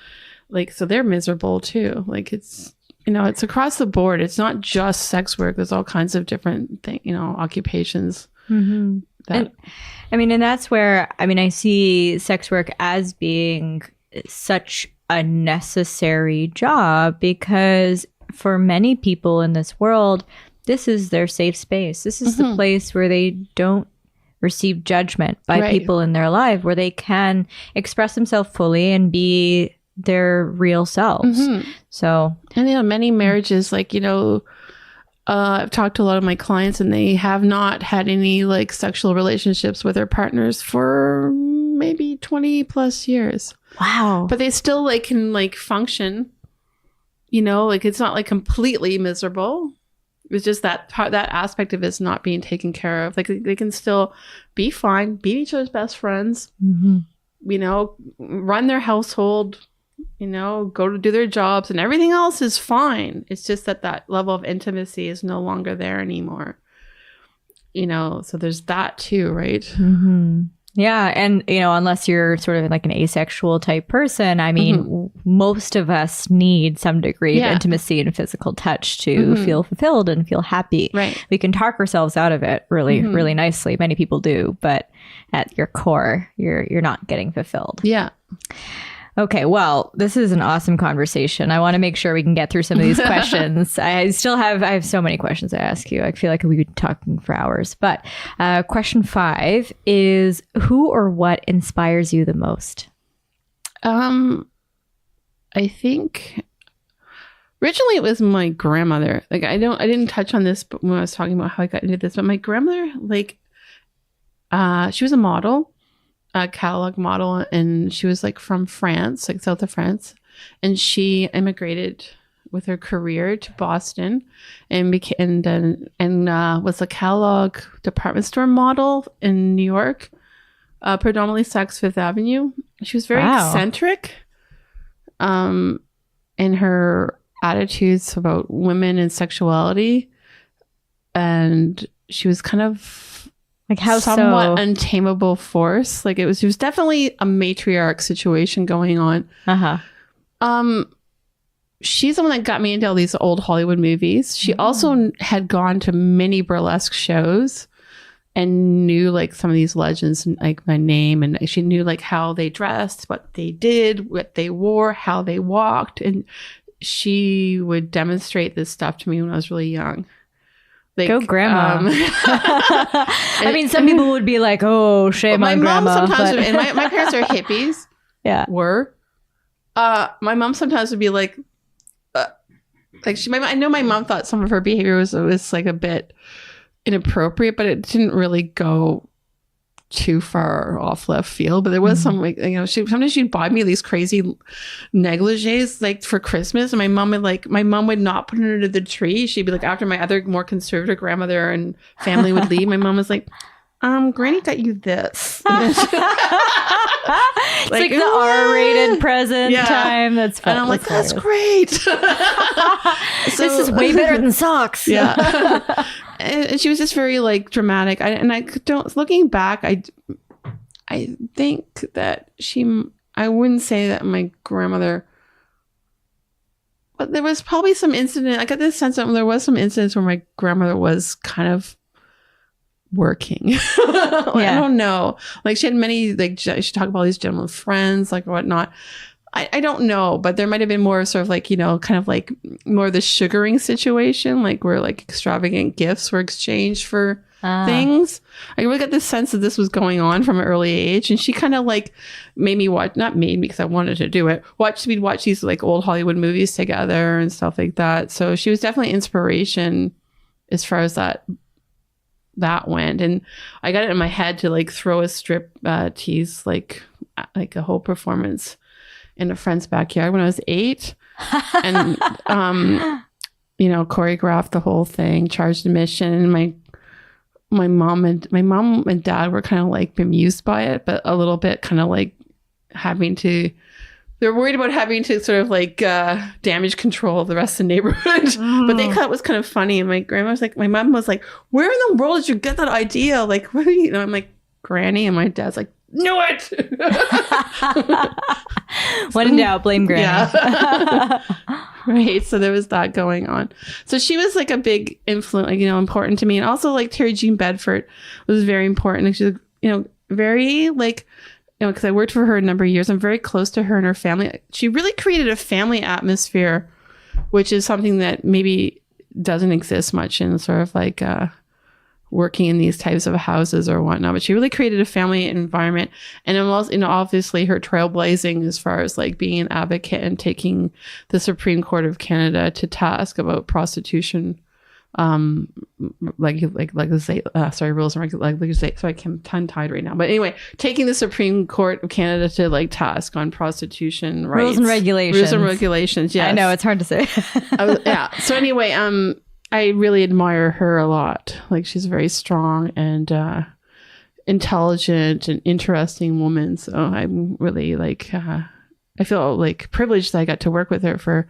Like, so they're miserable too. Like it's, you know, it's across the board. It's not just sex work. There's all kinds of different things, you know, occupations. And I mean, and that's where, I mean, I see sex work as being such a necessary job, because for many people in this world, this is their safe space. This is the place where they don't receive judgment by people in their life, where they can express themselves fully and be their real selves. So, and you know, many marriages, like, you know, I've talked to a lot of my clients and they have not had any like sexual relationships with their partners for maybe 20 plus years. wow. But they still like can like function, you know, like it's not like completely miserable. It's just that part, that aspect of it's not being taken care of. Like they can still be fine, be each other's best friends, you know, run their household, you know, go to do their jobs, and everything else is fine. It's just that that level of intimacy is no longer there anymore, you know. So there's that too, right? Yeah. And, you know, unless you're sort of like an asexual type person, I mean, most of us need some degree of intimacy and physical touch to feel fulfilled and feel happy. Right. We can talk ourselves out of it really, really nicely. Many people do, but at your core, you're not getting fulfilled. Yeah. Okay, well, this is an awesome conversation. I want to make sure we can get through some of these questions. I have so many questions to ask you. I feel like we could be talking for hours. But question 5 is, who or what inspires you the most? I think originally it was my grandmother. Like I didn't touch on this, but when I was talking about how I got into this, but my grandmother, like, she was a model. A catalog model, and she was like from France, like south of France, and she immigrated with her career to Boston and became was a catalog department store model in New York, predominantly Saks Fifth Avenue. She was very eccentric in her attitudes about women and sexuality, and she was kind of like how somewhat untamable force. Like she was definitely a matriarch situation going on. She's the one that got me into all these old Hollywood movies. She also had gone to many burlesque shows and knew like some of these legends, like my name, and she knew like how they dressed, what they did, what they wore, how they walked, and she would demonstrate this stuff to me when I was really young. Like, go grandma. I mean, some people would be like, oh, shame on grandma. My mom sometimes, and my parents are hippies. Were. My mom sometimes would be like I know my mom thought some of her behavior was like a bit inappropriate, but it didn't really go too far off left field. But there was some, like, you know, sometimes she'd buy me these crazy negligees like for Christmas, and my mom would not put it under the tree. She'd be like, after my other more conservative grandmother and family would leave, my mom was like, Granny got you this. It's like the R-rated present time. That's fun. And I'm like, that's great. This is way better than socks. Yeah. And she was just very like dramatic. Looking back, I think that I wouldn't say that my grandmother, but there was probably some incident. I got this sense that there was some incidents where my grandmother was kind of working. I don't know. Like she had many, like she talked about all these gentlemen friends, like whatnot. I don't know, but there might have been more sort of like, you know, kind of like more of the sugaring situation, like where like extravagant gifts were exchanged for things. I really got this sense that this was going on from an early age, and she kind of like made me watch, not made me because I wanted to do it, we'd watch these like old Hollywood movies together and stuff like that. So she was definitely inspiration as far as that went. And I got it in my head to like throw a strip tease like a whole performance in a friend's backyard when I was 8 and, choreographed the whole thing, charged admission. And my mom and dad were kind of like bemused by it, but a little bit kind of like they're worried about having to sort of like damage control the rest of the neighborhood. But they thought it was kind of funny. And my mom was like, where in the world did you get that idea? Like, what are you? I'm like, Granny. And my dad's like, knew it. When in doubt, blame Granny. Yeah. Right. So there was that going on. So she was like a big influence, like, important to me. And also like Terry Jean Bedford was very important. And she's, very like, because I worked for her a number of years. I'm very close to her and her family. She really created a family atmosphere, which is something that maybe doesn't exist much in sort of like working in these types of houses or whatnot. But she really created a family environment. And obviously her trailblazing as far as like being an advocate and taking the Supreme Court of Canada to task about prostitution. Rules and legislation. So I'm tongue-tied right now. But anyway, taking the Supreme Court of Canada to like task on prostitution rights. Rules and regulations. Yes. I know, it's hard to say. Yeah. So anyway, I really admire her a lot. Like she's a very strong and intelligent and interesting woman. So I'm really like, I feel like privileged that I got to work with her for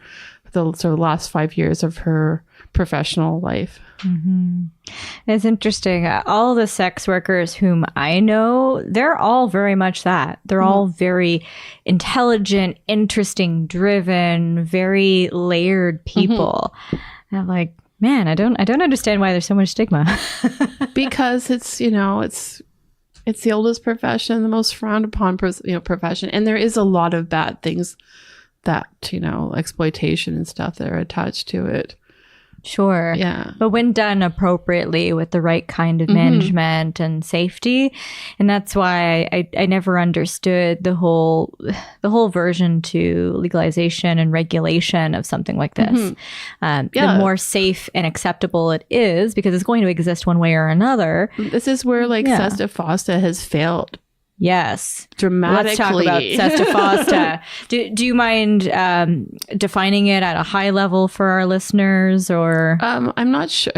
the sort of last 5 years of her professional life. Mm-hmm. It's interesting. All the sex workers whom I know, they're all very much that. They're all very intelligent, interesting, driven, very layered people. And I'm like, man, I don't understand why there's so much stigma. Because it's the oldest profession, the most frowned upon profession, and there is a lot of bad things that exploitation and stuff that are attached to it. Sure. Yeah. But when done appropriately with the right kind of management and safety, and that's why I never understood the whole version to legalization and regulation of something like this. The more safe and acceptable it is, because it's going to exist one way or another. This is where Sesta Fosta has failed. Yes. Dramatically. Let's talk about Sesta Fosta. Do you mind defining it at a high level for our listeners, or? I'm not sure.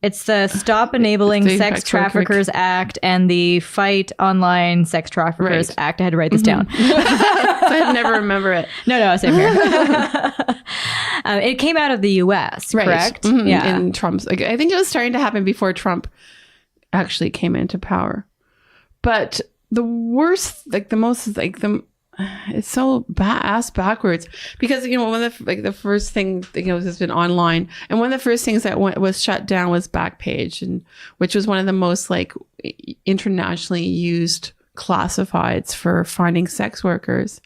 It's the Stop Enabling Sex Traffickers Act and the Fight Online Sex Traffickers Act. I had to write this down. I'd never remember it. No, same here. It came out of the U.S., correct? Yeah. In Trump's, I think it was starting to happen before Trump actually came into power. But the worst, it's so ass backwards because one of the first thing has been online, and one of the first things that was shut down was Backpage, and which was one of the most internationally used classifieds for finding sex workers.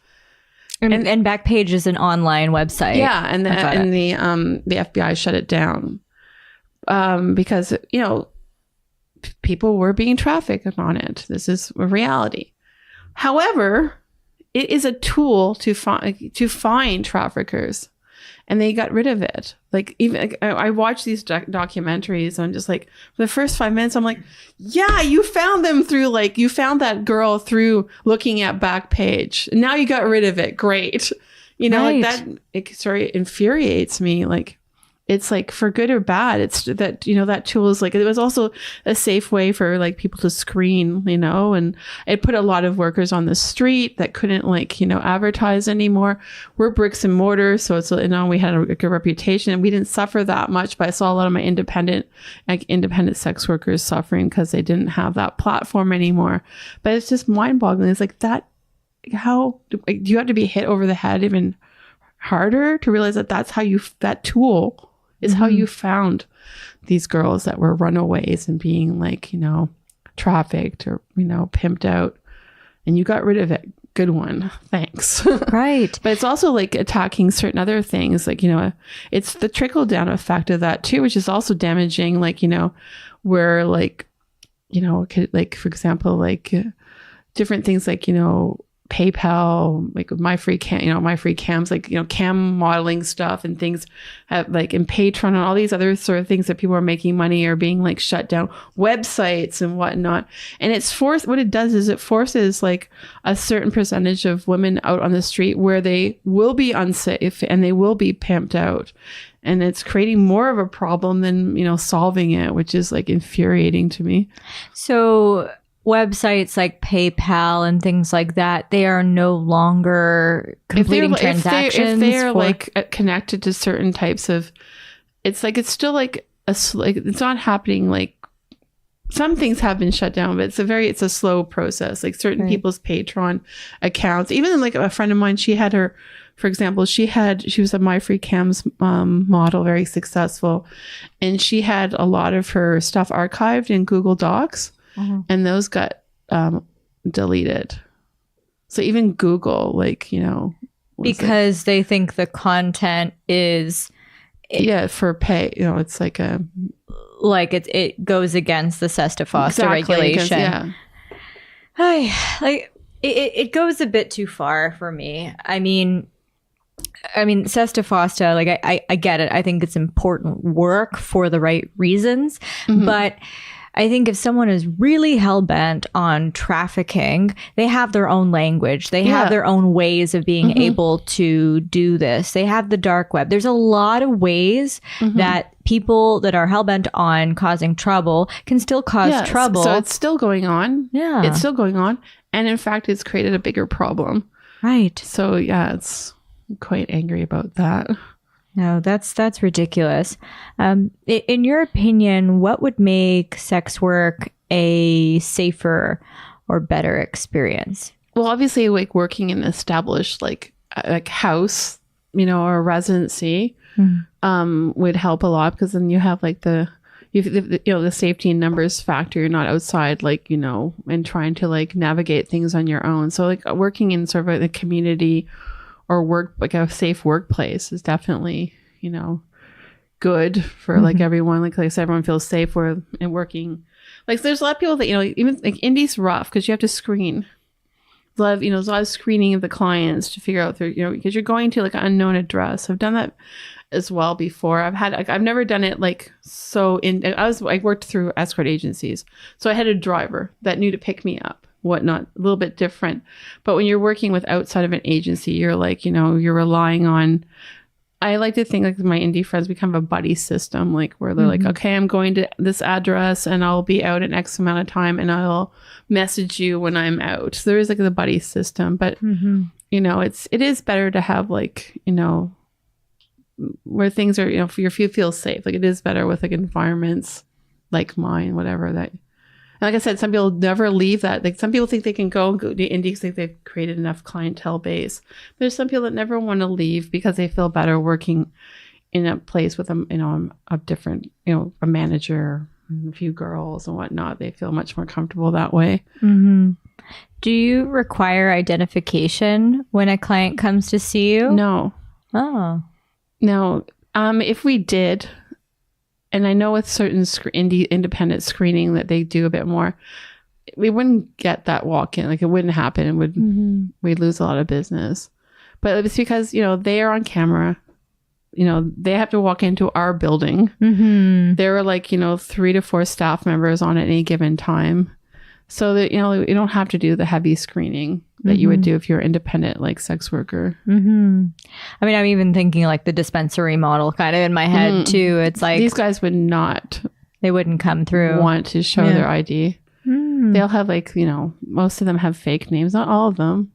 And Backpage is an online website. Yeah, and the FBI shut it down because people were being trafficked on it. This is a reality. However, it is a tool to find traffickers, and they got rid of it. I watch these documentaries, and I'm just like, for the first 5 minutes, I'm like, yeah, you found them through you found that girl through looking at Backpage. Now you got rid of it. Great. It infuriates me. It's for good or bad. It's that, that tool is it was also a safe way for people to screen, and it put a lot of workers on the street that couldn't advertise anymore. We're bricks and mortar. So it's, we had a good reputation and we didn't suffer that much, but I saw a lot of my independent sex workers suffering because they didn't have that platform anymore. But it's just mind boggling. It's that, how do you have to be hit over the head even harder to realize that that tool is how you found these girls that were runaways and being trafficked or, pimped out, and you got rid of it. Good one. Thanks. Right. But it's also attacking certain other things. It's the trickle down effect of that too, which is also damaging. Where for example, different things PayPal, like my free cams, like, cam modeling stuff and things like in Patreon and all these other sort of things that people are making money are being like shut down, websites and whatnot. And what it does is it forces like a certain percentage of women out on the street where they will be unsafe and they will be pimped out. And it's creating more of a problem than, solving it, which is like infuriating to me. So websites like PayPal and things like that, they are no longer completing transactions. If they're like connected to certain types of, it's still like it's not happening. Like some things have been shut down, but it's a slow process. Like certain people's Patreon accounts, even like a friend of mine, for example, she was a My Free Cams model, very successful, and she had a lot of her stuff archived in Google Docs. And those got deleted. So even Google, because they think the content is for pay. It's like it goes against the SESTA FOSTA regulation. It goes a bit too far for me. I mean, SESTA FOSTA, I get it. I think it's important work for the right reasons, but I think if someone is really hell-bent on trafficking, they have their own language. They have their own ways of being able to do this. They have the dark web. There's a lot of ways that people that are hell-bent on causing trouble can still cause trouble. So it's still going on. Yeah. It's still going on. And in fact, it's created a bigger problem. Right. So it's quite angry about that. No, that's ridiculous. In your opinion, what would make sex work a safer or better experience? Well, obviously, like working in an established like house, or residency, would help a lot, because then you have like the safety in numbers factor. You're not outside, and trying to like navigate things on your own. So like working in sort of a community or work, like a safe workplace, is definitely, good for like everyone. Like I said, everyone feels safe and working. Like there's a lot of people that, even like indie's rough because you have to screen. There's a lot of screening of the clients to figure out because you're going to like an unknown address. I've done that as well before. I've never done it I worked through escort agencies. So I had a driver that knew to pick me up, whatnot, a little bit different. But when you're working with outside of an agency, you're like, you're relying on, I like to think like my indie friends become a buddy system, like where they're like, okay, I'm going to this address and I'll be out in X amount of time and I'll message you when I'm out. So there is like the buddy system, but it is better to have like, where things are, if you feel safe. Like it is better with like environments like mine, whatever that. And like I said, some people never leave that. Like some people think they can go to indie, think they've created enough clientele base. There's some people that never want to leave because they feel better working in a place with a different, a manager, a few girls and whatnot. They feel much more comfortable that way. Do you require identification when a client comes to see you? No. Oh. No. If we did, and I know with certain independent screening that they do a bit more, we wouldn't get that walk-in. Like it wouldn't happen. We'd lose a lot of business. But it's because, they are on camera. They have to walk into our building. There are like, 3 to 4 staff members on at any given time. So that, you don't have to do the heavy screening that you would do if you're an independent, like sex worker. I mean, I'm even thinking like the dispensary model kind of in my head too. It's like these guys would not. They wouldn't come through. Want to show their ID. They'll have like, most of them have fake names. Not all of them,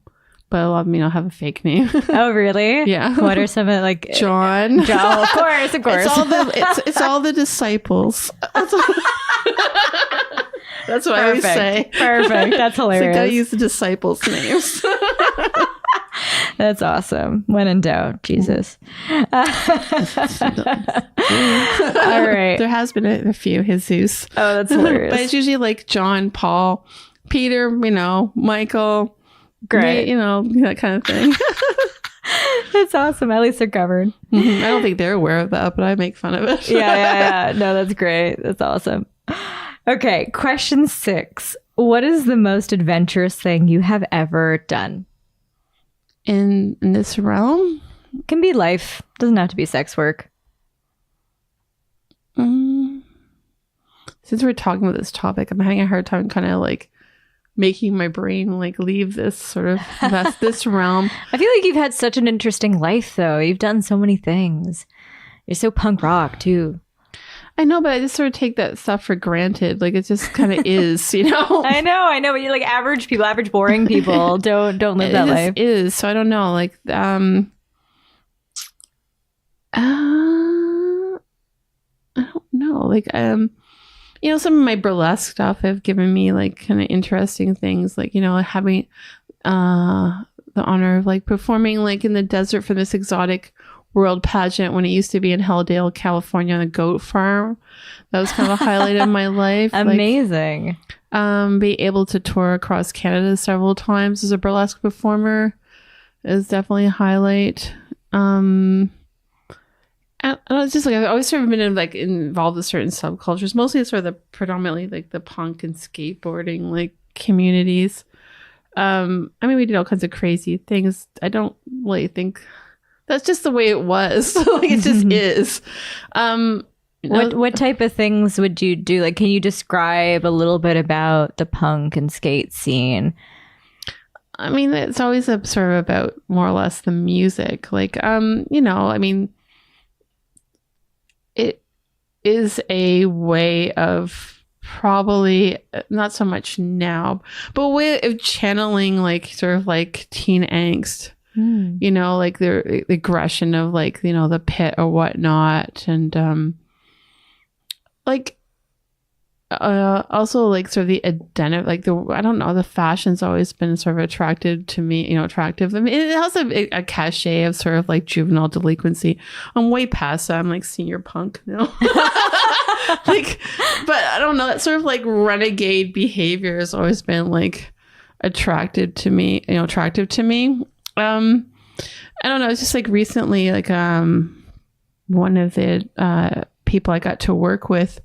but a lot of them, have a fake name. Oh, really? Yeah. What are some of like John? John, of course. It's all the disciples. That's what I always say. Perfect. That's hilarious. So gotta use the disciples' names. That's awesome. When in doubt, Jesus. All right. There has been a few Jesus. Oh, that's hilarious. But it's usually like John, Paul, Peter, Michael. Great. That kind of thing. That's awesome. At least they're covered. I don't think they're aware of that, but I make fun of it. Yeah. No, that's great. That's awesome. Okay, question 6. What is the most adventurous thing you have ever done? in this realm. It can be life. Doesn't have to be sex work. Since we're talking about this topic, I'm having a hard time kind of like making my brain like leave this sort of this realm. I feel like you've had such an interesting life, though. You've done so many things. You're so punk rock, too. I know, but I just sort of take that stuff for granted. Like, it just kind of is, you know? I know. But you're like average people, average boring people don't live that life. It is. So I don't know. Like, I don't know. Like, you know, some of my burlesque stuff have given me like kind of interesting things, like, you know, having the honor of like performing like in the desert for this exotic world pageant when it used to be in Helldale, California on a goat farm. That was kind of a highlight of my life. Amazing. Like, be able to tour across Canada several times as a burlesque performer is definitely a highlight. And it's just like I've always sort of been involved with certain subcultures, mostly sort of the predominantly like the punk and skateboarding like communities. I mean, we did all kinds of crazy things. I don't really think that's just the way it was. Like, it just is. What type of things would you do? Like, can you describe a little bit about the punk and skate scene? I mean, it's always sort of about more or less the music. Like, you know, I mean, it is a way of probably not so much now, but a way of channeling like sort of like teen angst. You know, like the aggression of like, you know, the pit or whatnot. And like also like sort of the like I don't know, the fashion's always been sort of attracted to me, you know, attractive. I mean, it has a cachet of sort of like juvenile delinquency. I'm way past that. I'm like senior punk now. Like, but I don't know, that sort of like renegade behavior has always been like attractive to me. I don't know, it's just like recently, like one of the people I got to work with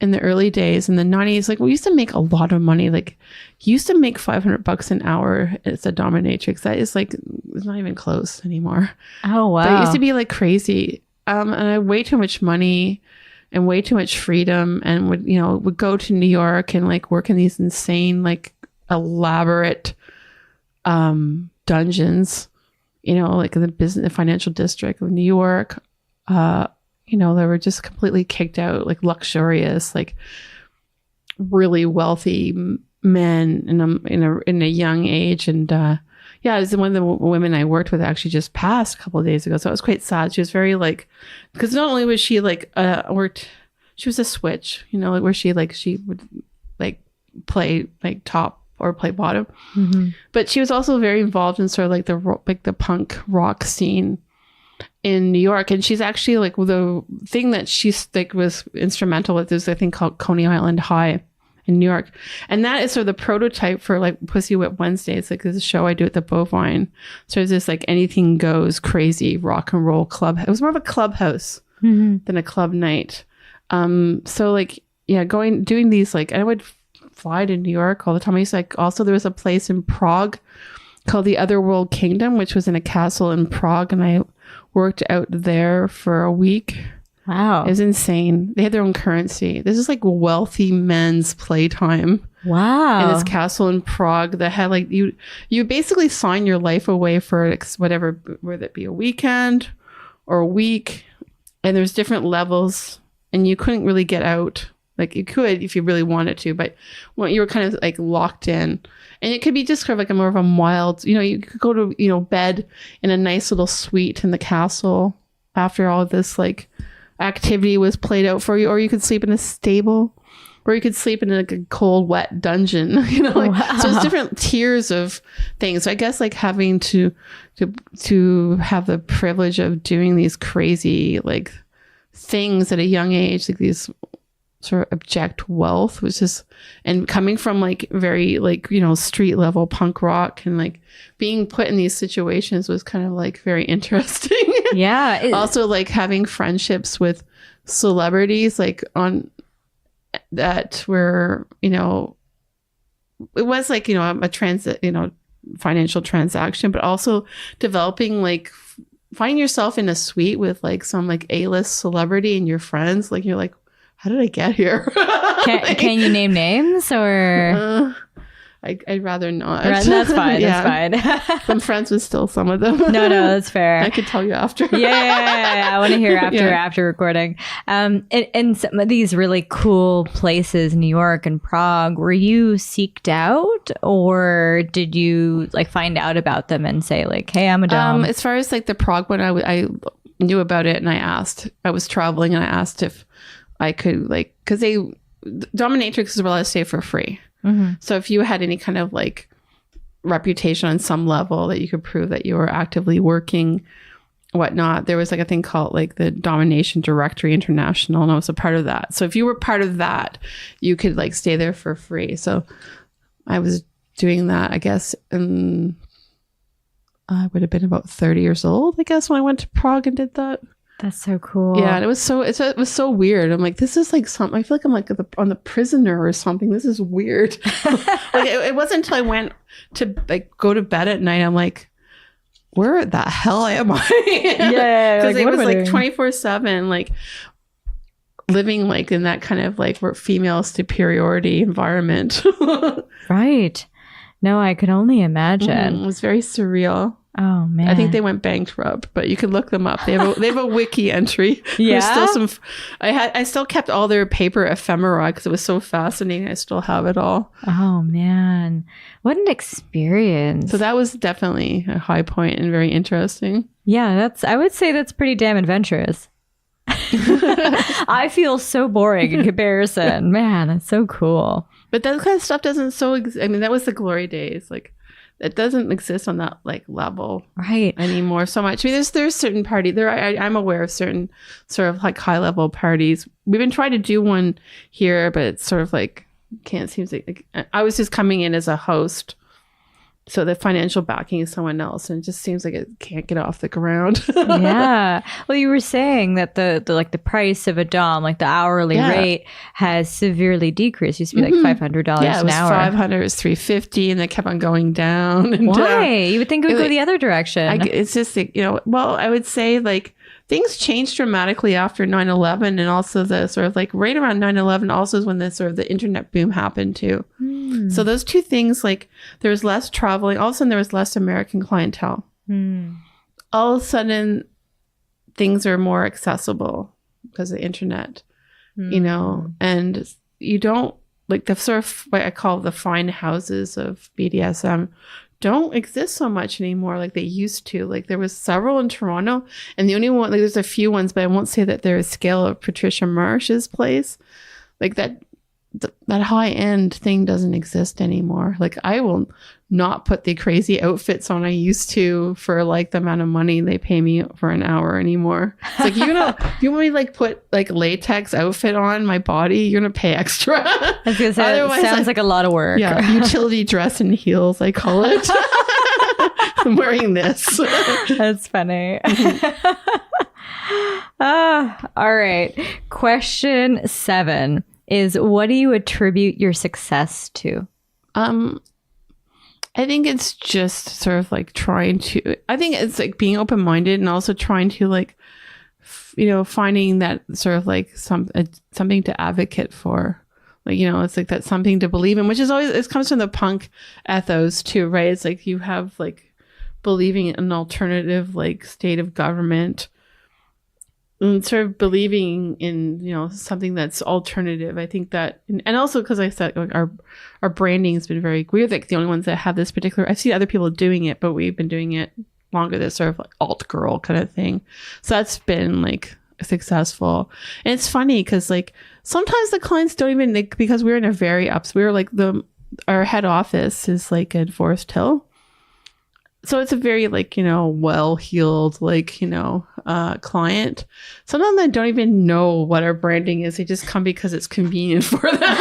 in the early days in the 90s, like we used to make a lot of money. Like, used to make $500 an hour as a dominatrix. That is like, it's not even close anymore. Oh wow. But it used to be like crazy. And I had way too much money and way too much freedom, and would go to New York and like work in these insane, like elaborate dungeons, you know, like in the financial district of New York. You know, they were just completely kicked out, like luxurious, like really wealthy men in a young age. And yeah, it was one of the women I worked with actually just passed a couple of days ago, so it was quite sad. She was very like, because not only was she like she was a switch, you know, like where she would like play like top or play bottom, but she was also very involved in sort of like the punk rock scene in New York. And she's actually like, the thing that she's like was instrumental with is a thing called Coney Island High in New York, and that is sort of the prototype for like Pussy Whip Wednesday. It's like this show I do at the Bovine. So it's this like anything goes crazy rock and roll club. It was more of a clubhouse than a club night. So like, yeah, doing these, like, I would fly to New York all the time. I used to, like, also there was a place in Prague called the Otherworld Kingdom, which was in a castle in Prague, and I worked out there for a week. Wow. It was insane. They had their own currency. This is like wealthy men's playtime. Wow. In this castle in Prague that had like, you basically sign your life away for whatever, whether it be a weekend or a week, and there's different levels, and you couldn't really get out. Like, you could if you really wanted to, but you were kind of like locked in. And it could be just kind of like a more of a mild, you know, you could go to, you know, bed in a nice little suite in the castle after all of this like activity was played out for you, or you could sleep in a stable, or you could sleep in like a cold, wet dungeon, you know, like, wow. So it's different tiers of things. So I guess like having to have the privilege of doing these crazy like things at a young age, like these sort of abject wealth, which is, and coming from like very like, you know, street level punk rock, and like being put in these situations was kind of like very interesting. Yeah. Also like having friendships with celebrities like on that were, you know, it was like, you know, a transit, you know, financial transaction, but also developing like finding yourself in a suite with like some like A-list celebrity and your friends. Like you're like, how did I get here? Can you name names or? I'd rather not. That's fine. Yeah. That's fine. I'm friends with still some of them. No, that's fair. I could tell you after. Yeah. I want to hear after recording. In some of these really cool places, New York and Prague, were you seeked out, or did you like find out about them and say like, "Hey, I'm a dom"? As far as like the Prague one, I knew about it, and I was traveling, and I asked if I could like, because dominatrixes were allowed to stay for free. Mm-hmm. So if you had any kind of like reputation on some level that you could prove that you were actively working, whatnot, there was like a thing called like the Domination Directory International, and I was a part of that. So if you were part of that, you could like stay there for free. So I was doing that, I guess, and I would have been about 30 years old, I guess, when I went to Prague and did that. That's so cool. Yeah, and it was so weird. I'm like, this is like something. I feel like I'm like on the Prisoner or something. This is weird. Like it wasn't until I went to like go to bed at night, I'm like, where the hell am I? Yeah, because it was like 24/7, like living like in that kind of like female superiority environment. Right. No, I could only imagine. It was very surreal. Oh man! I think they went bankrupt, but you can look them up. They have a wiki entry. Yeah. There's still some. I still kept all their paper ephemera because it was so fascinating. I still have it all. Oh man, what an experience! So that was definitely a high point and very interesting. Yeah, I would say that's pretty damn adventurous. I feel so boring in comparison. Man, that's so cool. But that kind of stuff doesn't I mean, that was the glory days. Like, it doesn't exist on that like level anymore so much. I mean, there's certain party there. I'm aware of certain sort of like high level parties. We've been trying to do one here, but it's sort of like can't seem to. Like, I was just coming in as a host, so the financial backing is someone else, and it just seems like it can't get off the ground. Yeah. Well, you were saying that the like the price of a dom, like the hourly rate, has severely decreased. It used to be like $500 an hour. $500, it was $350, and it kept on going down. And why? You would think it would go the other direction. It's just like, well, I would say like things changed dramatically after 9/11, and also the sort of like right around 9/11 also is when the sort of the internet boom happened too. So those two things, like there was less traveling, all of a sudden there was less American clientele. All of a sudden things are more accessible because of the internet, and you don't like the sort of what I call the fine houses of BDSM don't exist so much anymore like they used to. Like there was several in Toronto, and the only one, like there's a few ones, but I won't say that they're a scale of Patricia Marsh's place. Like that high end thing doesn't exist anymore. Like I will not put the crazy outfits on I used to for like the amount of money they pay me for an hour anymore. It's like you want me to like put like latex outfit on my body, you're gonna pay extra. I was gonna say, it sounds like a lot of work. Yeah, utility dress and heels, I call it. I'm wearing this. That's funny. All right. Question 7 is, what do you attribute your success to? I think it's just sort of like I think it's like being open-minded and also trying to like, finding that sort of like something to advocate for. Like, it's like that's something to believe in, which is always, it comes from the punk ethos too, right? It's like you have like believing in an alternative like state of government, and sort of believing in something that's alternative. I think that, and also because I said like our branding has been we're like the only ones that have this particular. I've seen other people doing it, but we've been doing it longer. This sort of like alt girl kind of thing. So that's been like successful. And it's funny because like sometimes the clients don't even like, because we're in a very we're like our head office is like in Forest Hill. So it's a very like, well-heeled, like, client. Sometimes they don't even know what our branding is. They just come because it's convenient for them.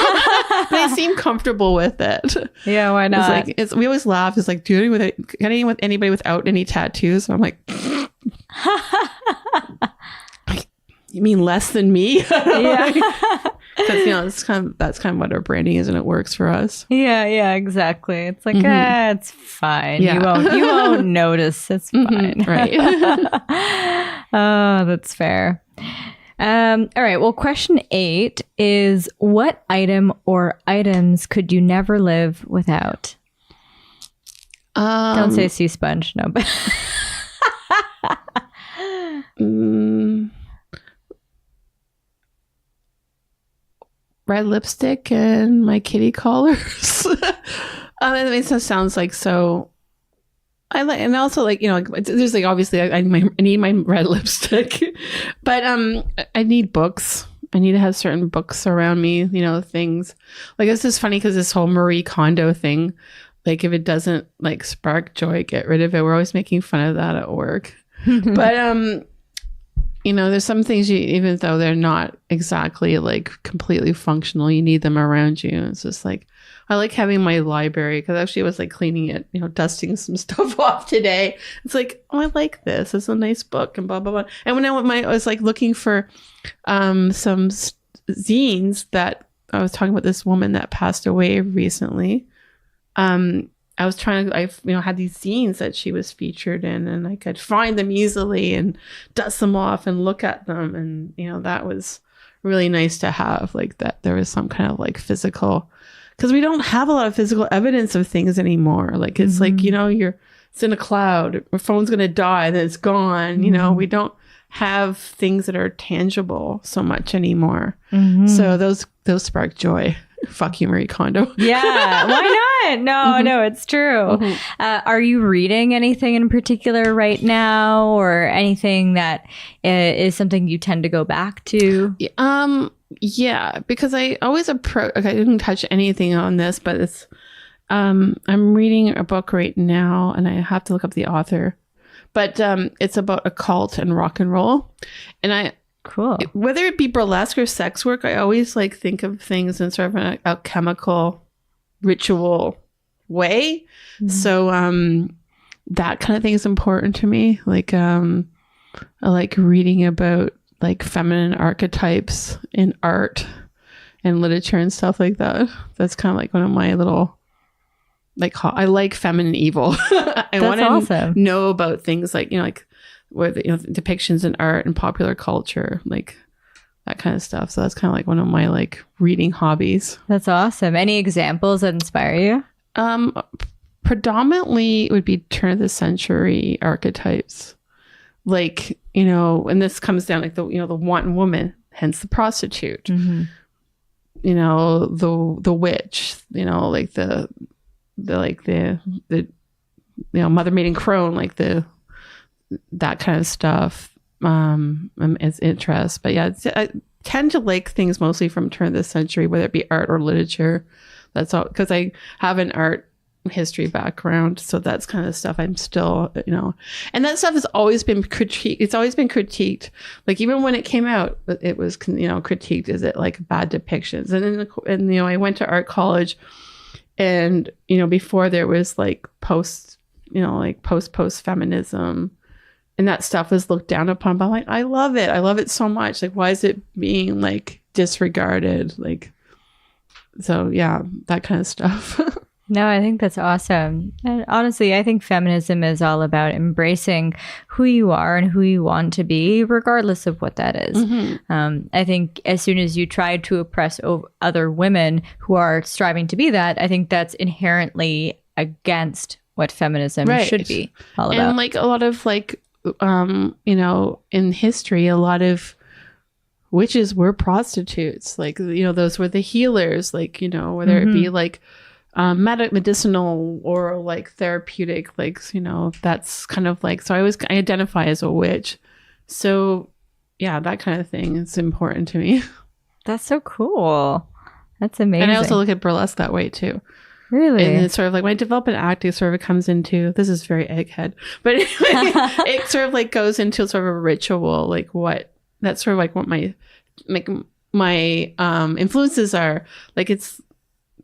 They seem comfortable with it. Yeah, why not? We always laugh. It's like, getting with anybody without any tattoos. And I'm like, you mean less than me? Yeah. Because that's kind of what our branding is, and it works for us. Yeah, exactly. It's like it's fine. Yeah. You won't notice. It's fine. Right. Oh, that's fair. All right. Well, question 8 is, what item or items could you never live without? Don't say sea sponge. No. Red lipstick and my kitty collars. It makes it sounds like so. I like, and also like, there's like, obviously I need my red lipstick, but I need books. I need to have certain books around me. Things like, it's just funny because this whole Marie Kondo thing, like if it doesn't like spark joy, get rid of it. We're always making fun of that at work, but there's some things even though they're not exactly like completely functional, you need them around you. It's just like, I like having my library, because actually I was like cleaning it, dusting some stuff off today. It's like, oh, I like this. It's a nice book and blah, blah, blah. And when I was like looking for some zines that I was talking about this woman that passed away recently. I was trying to, I had these zines that she was featured in, and I could find them easily and dust them off and look at them. And, that was really nice to have, like, that there was some kind of like physical, because we don't have a lot of physical evidence of things anymore. Like, it's like, it's in a cloud, your phone's going to die, then it's gone. We don't have things that are tangible so much anymore. So those spark joy. Fuck you, Marie Kondo. Yeah, why not? No, it's true. Are you reading anything in particular right now, or anything that is something you tend to go back to? Yeah, because I always I didn't touch anything on this, but it's I'm reading a book right now, and I have to look up the author, but it's about occult and rock and roll, and cool. Whether it be burlesque or sex work, I always like think of things in sort of an alchemical ritual way. So that kind of thing is important to me. Like I like reading about like feminine archetypes in art and literature and stuff like that. That's kind of like one of my little, like, I like feminine evil. I want to know about things like, like where the depictions in art and popular culture, like that kind of stuff. So that's kind of like one of my like reading hobbies. That's awesome. Any examples that inspire you? Predominantly it would be turn of the century archetypes, like, and this comes down like the wanton woman, hence the prostitute, the witch, like the mother maiden crone, like that kind of stuff is interest. But yeah, I tend to like things mostly from turn of the century, whether it be art or literature. That's all, because I have an art history background, so that's kind of stuff I'm still, and that stuff has always been critiqued. It's always been critiqued. Like even when it came out, it was critiqued. Is it like bad depictions? And I went to art college, and before there was like post feminism, and that stuff was looked down upon. But I'm like, I love it so much. Like, why is it being like disregarded? Like, so yeah, that kind of stuff. No, I think that's awesome. And honestly, I think feminism is all about embracing who you are and who you want to be, regardless of what that is. I think as soon as you try to oppress other women who are striving to be that, I think that's inherently against what feminism should be all about. And like a lot of like, in history, a lot of witches were prostitutes. Like, those were the healers, like, whether it be like medicinal or like therapeutic, like, that's kind of like, so I identify as a witch. So yeah, that kind of thing is important to me. That's so cool. That's amazing. And I also look at burlesque that way too. Really? And it's sort of like when I develop an act, it sort of comes into, this is very egghead, but it sort of like goes into sort of a ritual, like that's sort of like what my influences are. Like it's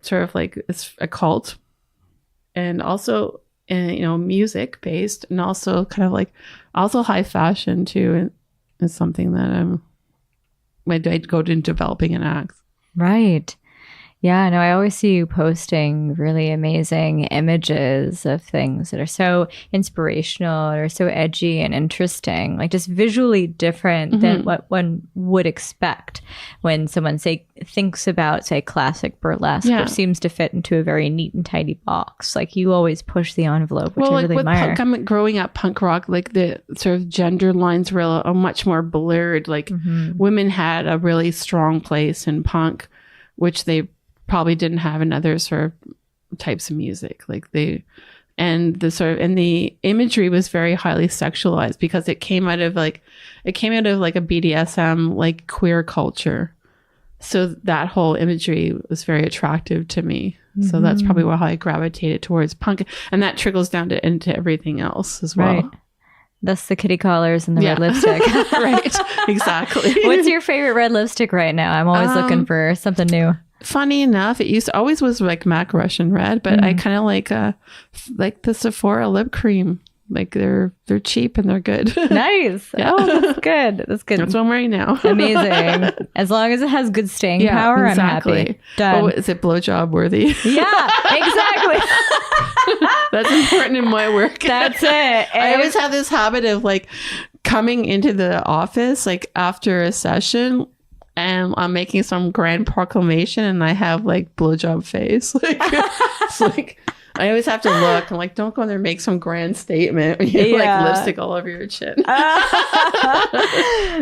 sort of like, it's a cult, and also, music based, and also kind of like also high fashion too. And it's something that I go into developing an act. Right. Yeah, no, I always see you posting really amazing images of things that are so inspirational or so edgy and interesting, like just visually different than what one would expect when someone, say, thinks about, say, classic burlesque, which seems to fit into a very neat and tidy box. Like you always push the envelope, which I really admire. Growing up punk rock, like the sort of gender lines were a much more blurred. Like women had a really strong place in punk, which they probably didn't have in other sort of types of music. Like the imagery was very highly sexualized because it came out of like a BDSM, like queer culture. So that whole imagery was very attractive to me. So that's probably why I gravitated towards punk, and that trickles down into everything else as well. Right. That's the kitty collars and the red lipstick. Right. Exactly. What's your favorite red lipstick right now? I'm always looking for something new. Funny enough, it always was like MAC Russian red, but I kind of like the Sephora lip cream. Like they're cheap and they're good. Nice. Yeah. Oh, that's good. That's good. That's what I'm wearing now. Amazing. As long as it has good staying power, exactly. I'm happy. Done. Oh, is it blowjob worthy? Yeah, exactly. That's important in my work. That's it. I always have this habit of like coming into the office like after a session, and I'm making some grand proclamation, and I have like blowjob face. Like it's like I always have to look. I'm like, don't go in there and make some grand statement when you have like lipstick all over your chin.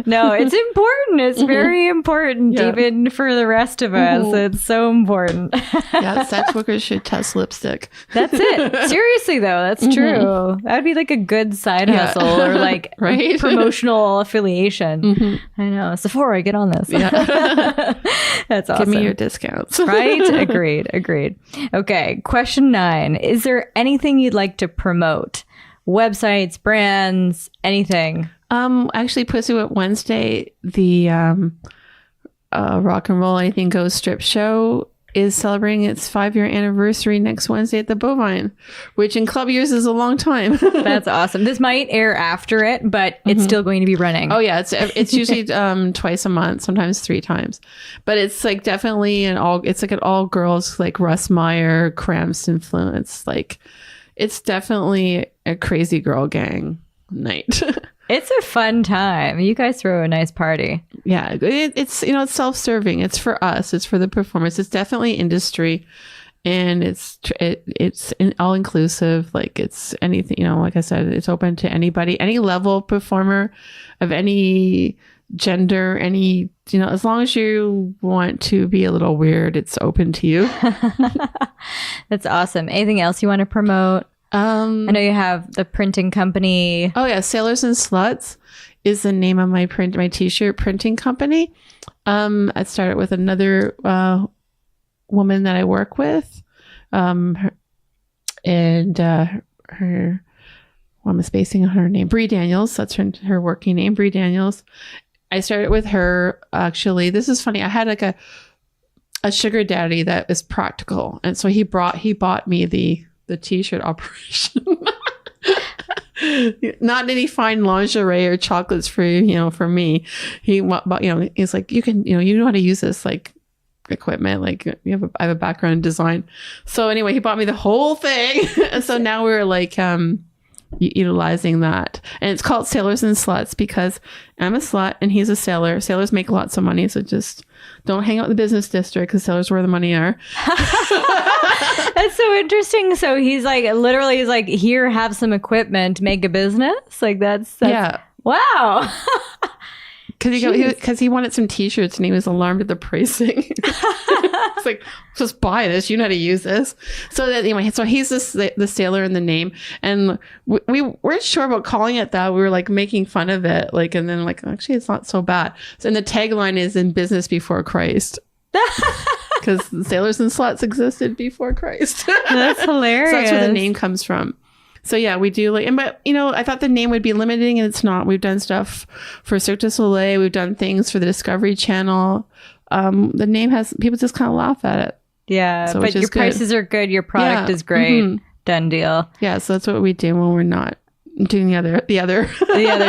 No, it's important. It's very important, even for the rest of us. It's so important. Yeah, sex workers should test lipstick. That's it. Seriously, though, that's true. That would be like a good side hustle or like promotional affiliation. I know. Sephora, get on this. Yeah. That's awesome. Give me your discounts. Right? Agreed. Okay, question 9. Is there anything you'd like to promote? Websites, brands, anything? Actually, Pussyfoot Wednesday, the Rock and Roll Anything Goes strip show is celebrating its 5-year anniversary next Wednesday at the Bovine, which in club years is a long time. That's awesome. This might air after it, but it's still going to be running. Oh yeah, it's usually twice a month, sometimes 3 times, but it's like definitely an all girls like Russ Meyer, Cramps influence. Like it's definitely a crazy girl gang night. It's a fun time. You guys throw a nice party. Yeah, it's it's self-serving. It's for us. It's for the performers. It's definitely industry, and it's all inclusive. Like it's anything. Like I said, it's open to anybody, any level performer, of any gender, any as long as you want to be a little weird, it's open to you. That's awesome. Anything else you want to promote? I know you have the printing company. Oh yeah, Sailors and Sluts is the name of my t-shirt printing company. I started with another woman that I work with, her I'm spacing on her name, Bree Daniels. That's her working name, Bree Daniels. I started with her. Actually, this is funny. I had like a sugar daddy that was practical, and so he bought me the t-shirt operation. Not any fine lingerie or chocolates for for me. He's like, you can you know how to use this like equipment, like I have a background in design. So anyway, he bought me the whole thing. And so now we're like utilizing that, and it's called Sailors and Sluts because I'm a slut and he's a sailor. Sailors make lots of money, so just don't hang out in the business district because sailors where the money are. That's so interesting. So he's like, literally, he's like, here, have some equipment, make a business. Like that's yeah. Wow. Because he wanted some t-shirts and he was alarmed at the pricing. It's like, just buy this. You know how to use this. So that anyway, so he's the sailor in the name, and we weren't sure about calling it that. We were like making fun of it, like, and then like actually it's not so bad. So and the tagline is "In business before Christ." Because Sailors and Sluts existed before Christ. That's hilarious. So that's where the name comes from. So yeah, we do but I thought the name would be limiting, and it's not. We've done stuff for Cirque du Soleil. We've done things for the Discovery Channel. The name people just kind of laugh at it. Yeah, so but your prices are good. Your product is great. Mm-hmm. Done deal. Yeah, so that's what we do when we're not doing the other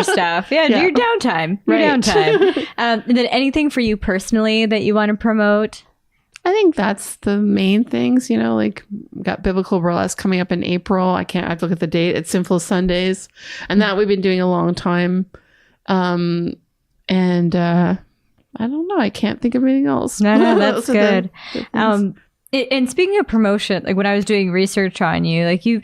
stuff. Yeah, your downtime. Your downtime. And then anything for you personally that you want to promote? I think that's the main things, like got biblical burlesque coming up in April. I have to look at the date. It's Sinful Sundays. And that we've been doing a long time. And I don't know. I can't think of anything else. No, that's good. And speaking of promotion, like when I was doing research on you, like you've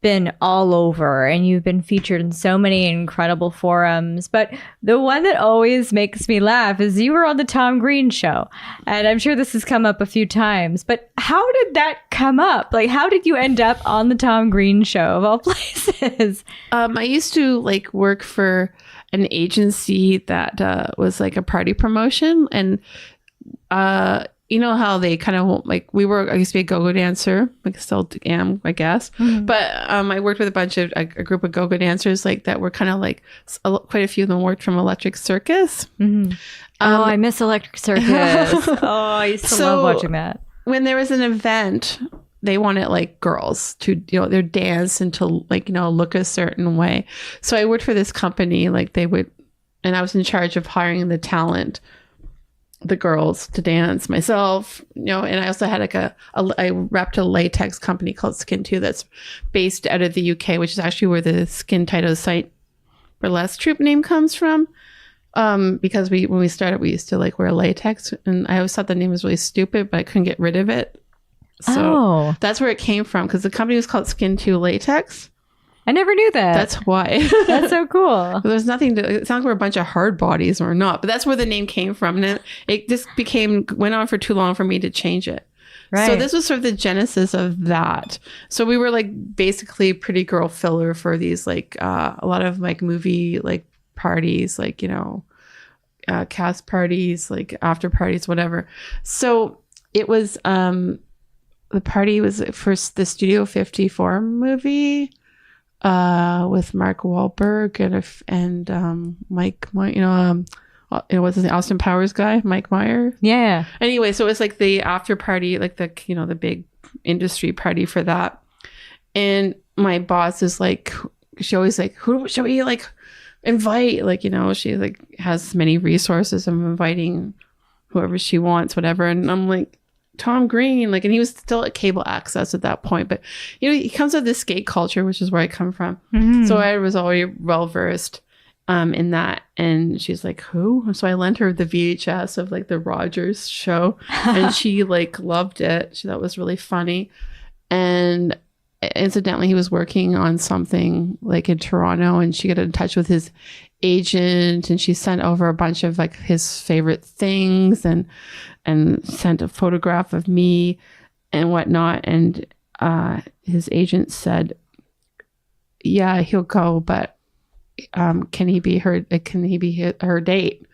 been all over and you've been featured in so many incredible forums. But the one that always makes me laugh is you were on the Tom Green show. And I'm sure this has come up a few times. But how did that come up? Like, how did you end up on the Tom Green show of all places? I used to work for an agency that was like a party promotion. And you know how they kind of I used to be a go-go dancer, still am, I guess. Mm-hmm. But I worked with a group of go-go dancers that were kind of quite a few of them worked from Electric Circus. Mm-hmm. I miss Electric Circus. I used to love watching that. When there was an event, they wanted girls to, their dance and to look a certain way. So I worked for this company, and I was in charge of hiring the talent, the girls to dance myself, and I also had I repped a latex company called Skin that's based out of the UK, which is actually where the Skin Tight Outta Sight burlesque troupe name comes from. Because when we started, we used to wear latex, and I always thought the name was really stupid, but I couldn't get rid of it. So that's where it came from, because the company was called Skin 2 Latex. I never knew that. That's why. That's so cool. There's nothing to, it sounds like we're a bunch of hard bodies or not, but that's where the name came from. And it just went on for too long for me to change it. Right. So this was sort of the genesis of that. So we were basically pretty girl filler for these, a lot of movie, parties, cast parties, after parties, whatever. So it was, the party was for the Studio 54 movie. With Mark Wahlberg and Mike, what's his name? Austin Powers guy, Mike Meyer. Yeah. Anyway, so it was the after party, the big industry party for that. And my boss is she always who should we invite? She has many resources of inviting whoever she wants, whatever. And I'm Tom Green, and he was still at cable access at that point, but he comes out of this skate culture, which is where I come from. Mm-hmm. So I was already well versed in that. And she's who? So I lent her the VHS of the Rogers show, and she loved it. She thought it was really funny. And incidentally, he was working on something in Toronto, and she got in touch with his agent, and she sent over a bunch of his favorite things and sent a photograph of me and whatnot. And his agent said, yeah, he'll go, but can he be her date?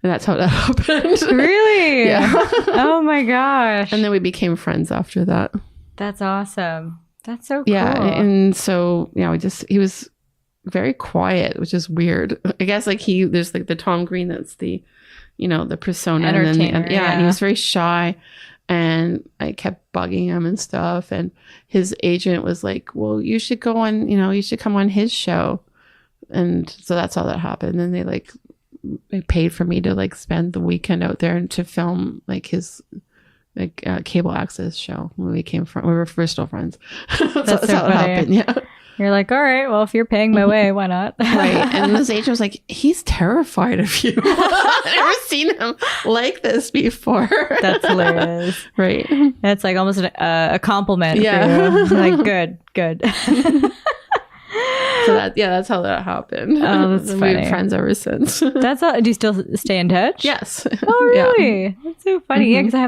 And that's how that happened. Really? Yeah. Oh my gosh. And then we became friends after that. That's awesome. That's so cool. Yeah. And so, he was very quiet, which is weird. I guess there's the Tom Green, that's the, the persona. Entertainer, and he was very shy, and I kept bugging him and stuff. And his agent was well, you should go on, you should come on his show. And so that's how that happened. And they paid for me to spend the weekend out there and to film his cable access show when we were still friends. That's how it happened. Yeah. You're all right, well, if you're paying my way, why not? Right. And this agent was he's terrified of you. I've never seen him like this before. That's hilarious. Right. That's almost a compliment yeah. for you. Good. So that's how that happened. Oh, that's funny. We've been friends ever since. That's all. Do you still stay in touch? Yes. Oh, really? Yeah. That's so funny. Mm-hmm. Yeah, because I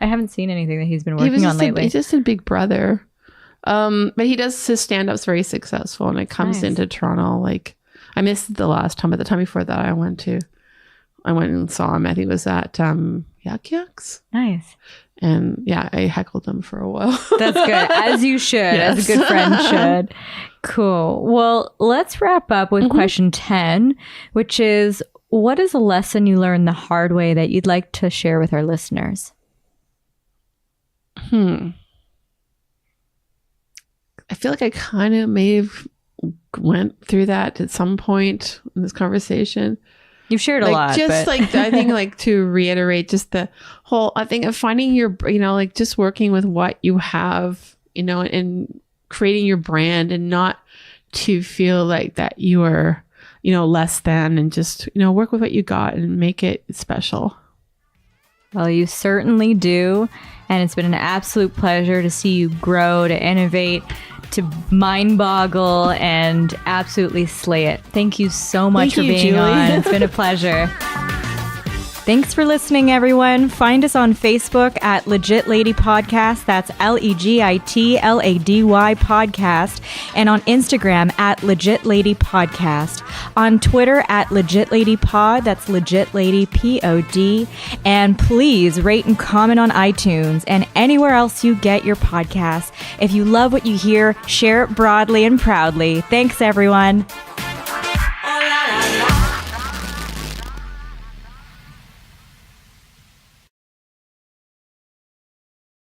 haven't seen anything that he's been working on lately. He just did Big Brother. But he does his stand-ups very successful, and it comes into Toronto. I missed the last time, but the time before that I went and saw him. I think it was at Yuck Yucks. Nice. And yeah, I heckled him for a while. That's good. As you should, yes. As a good friend should. Cool. Well, let's wrap up with question 10, which is, what is a lesson you learned the hard way that you'd like to share with our listeners? I feel I kind of may have went through that at some point in this conversation. You've shared a lot. Just like, I think like to reiterate just the whole, I think of finding your, like just working with what you have, and creating your brand, and not to feel like that you are, less than, and just, work with what you got and make it special. Well, you certainly do. And it's been an absolute pleasure to see you grow, to innovate, to mind boggle, and absolutely slay it. Thank you so much for being Julie. on. It's been a pleasure. Thanks for listening, everyone. Find us on Facebook at Legit Lady Podcast. That's LEGITLADY Podcast. And on Instagram at Legit Lady Podcast. On Twitter at Legit Lady Pod. That's Legit Lady POD. And please rate and comment on iTunes and anywhere else you get your podcasts. If you love what you hear, share it broadly and proudly. Thanks, everyone.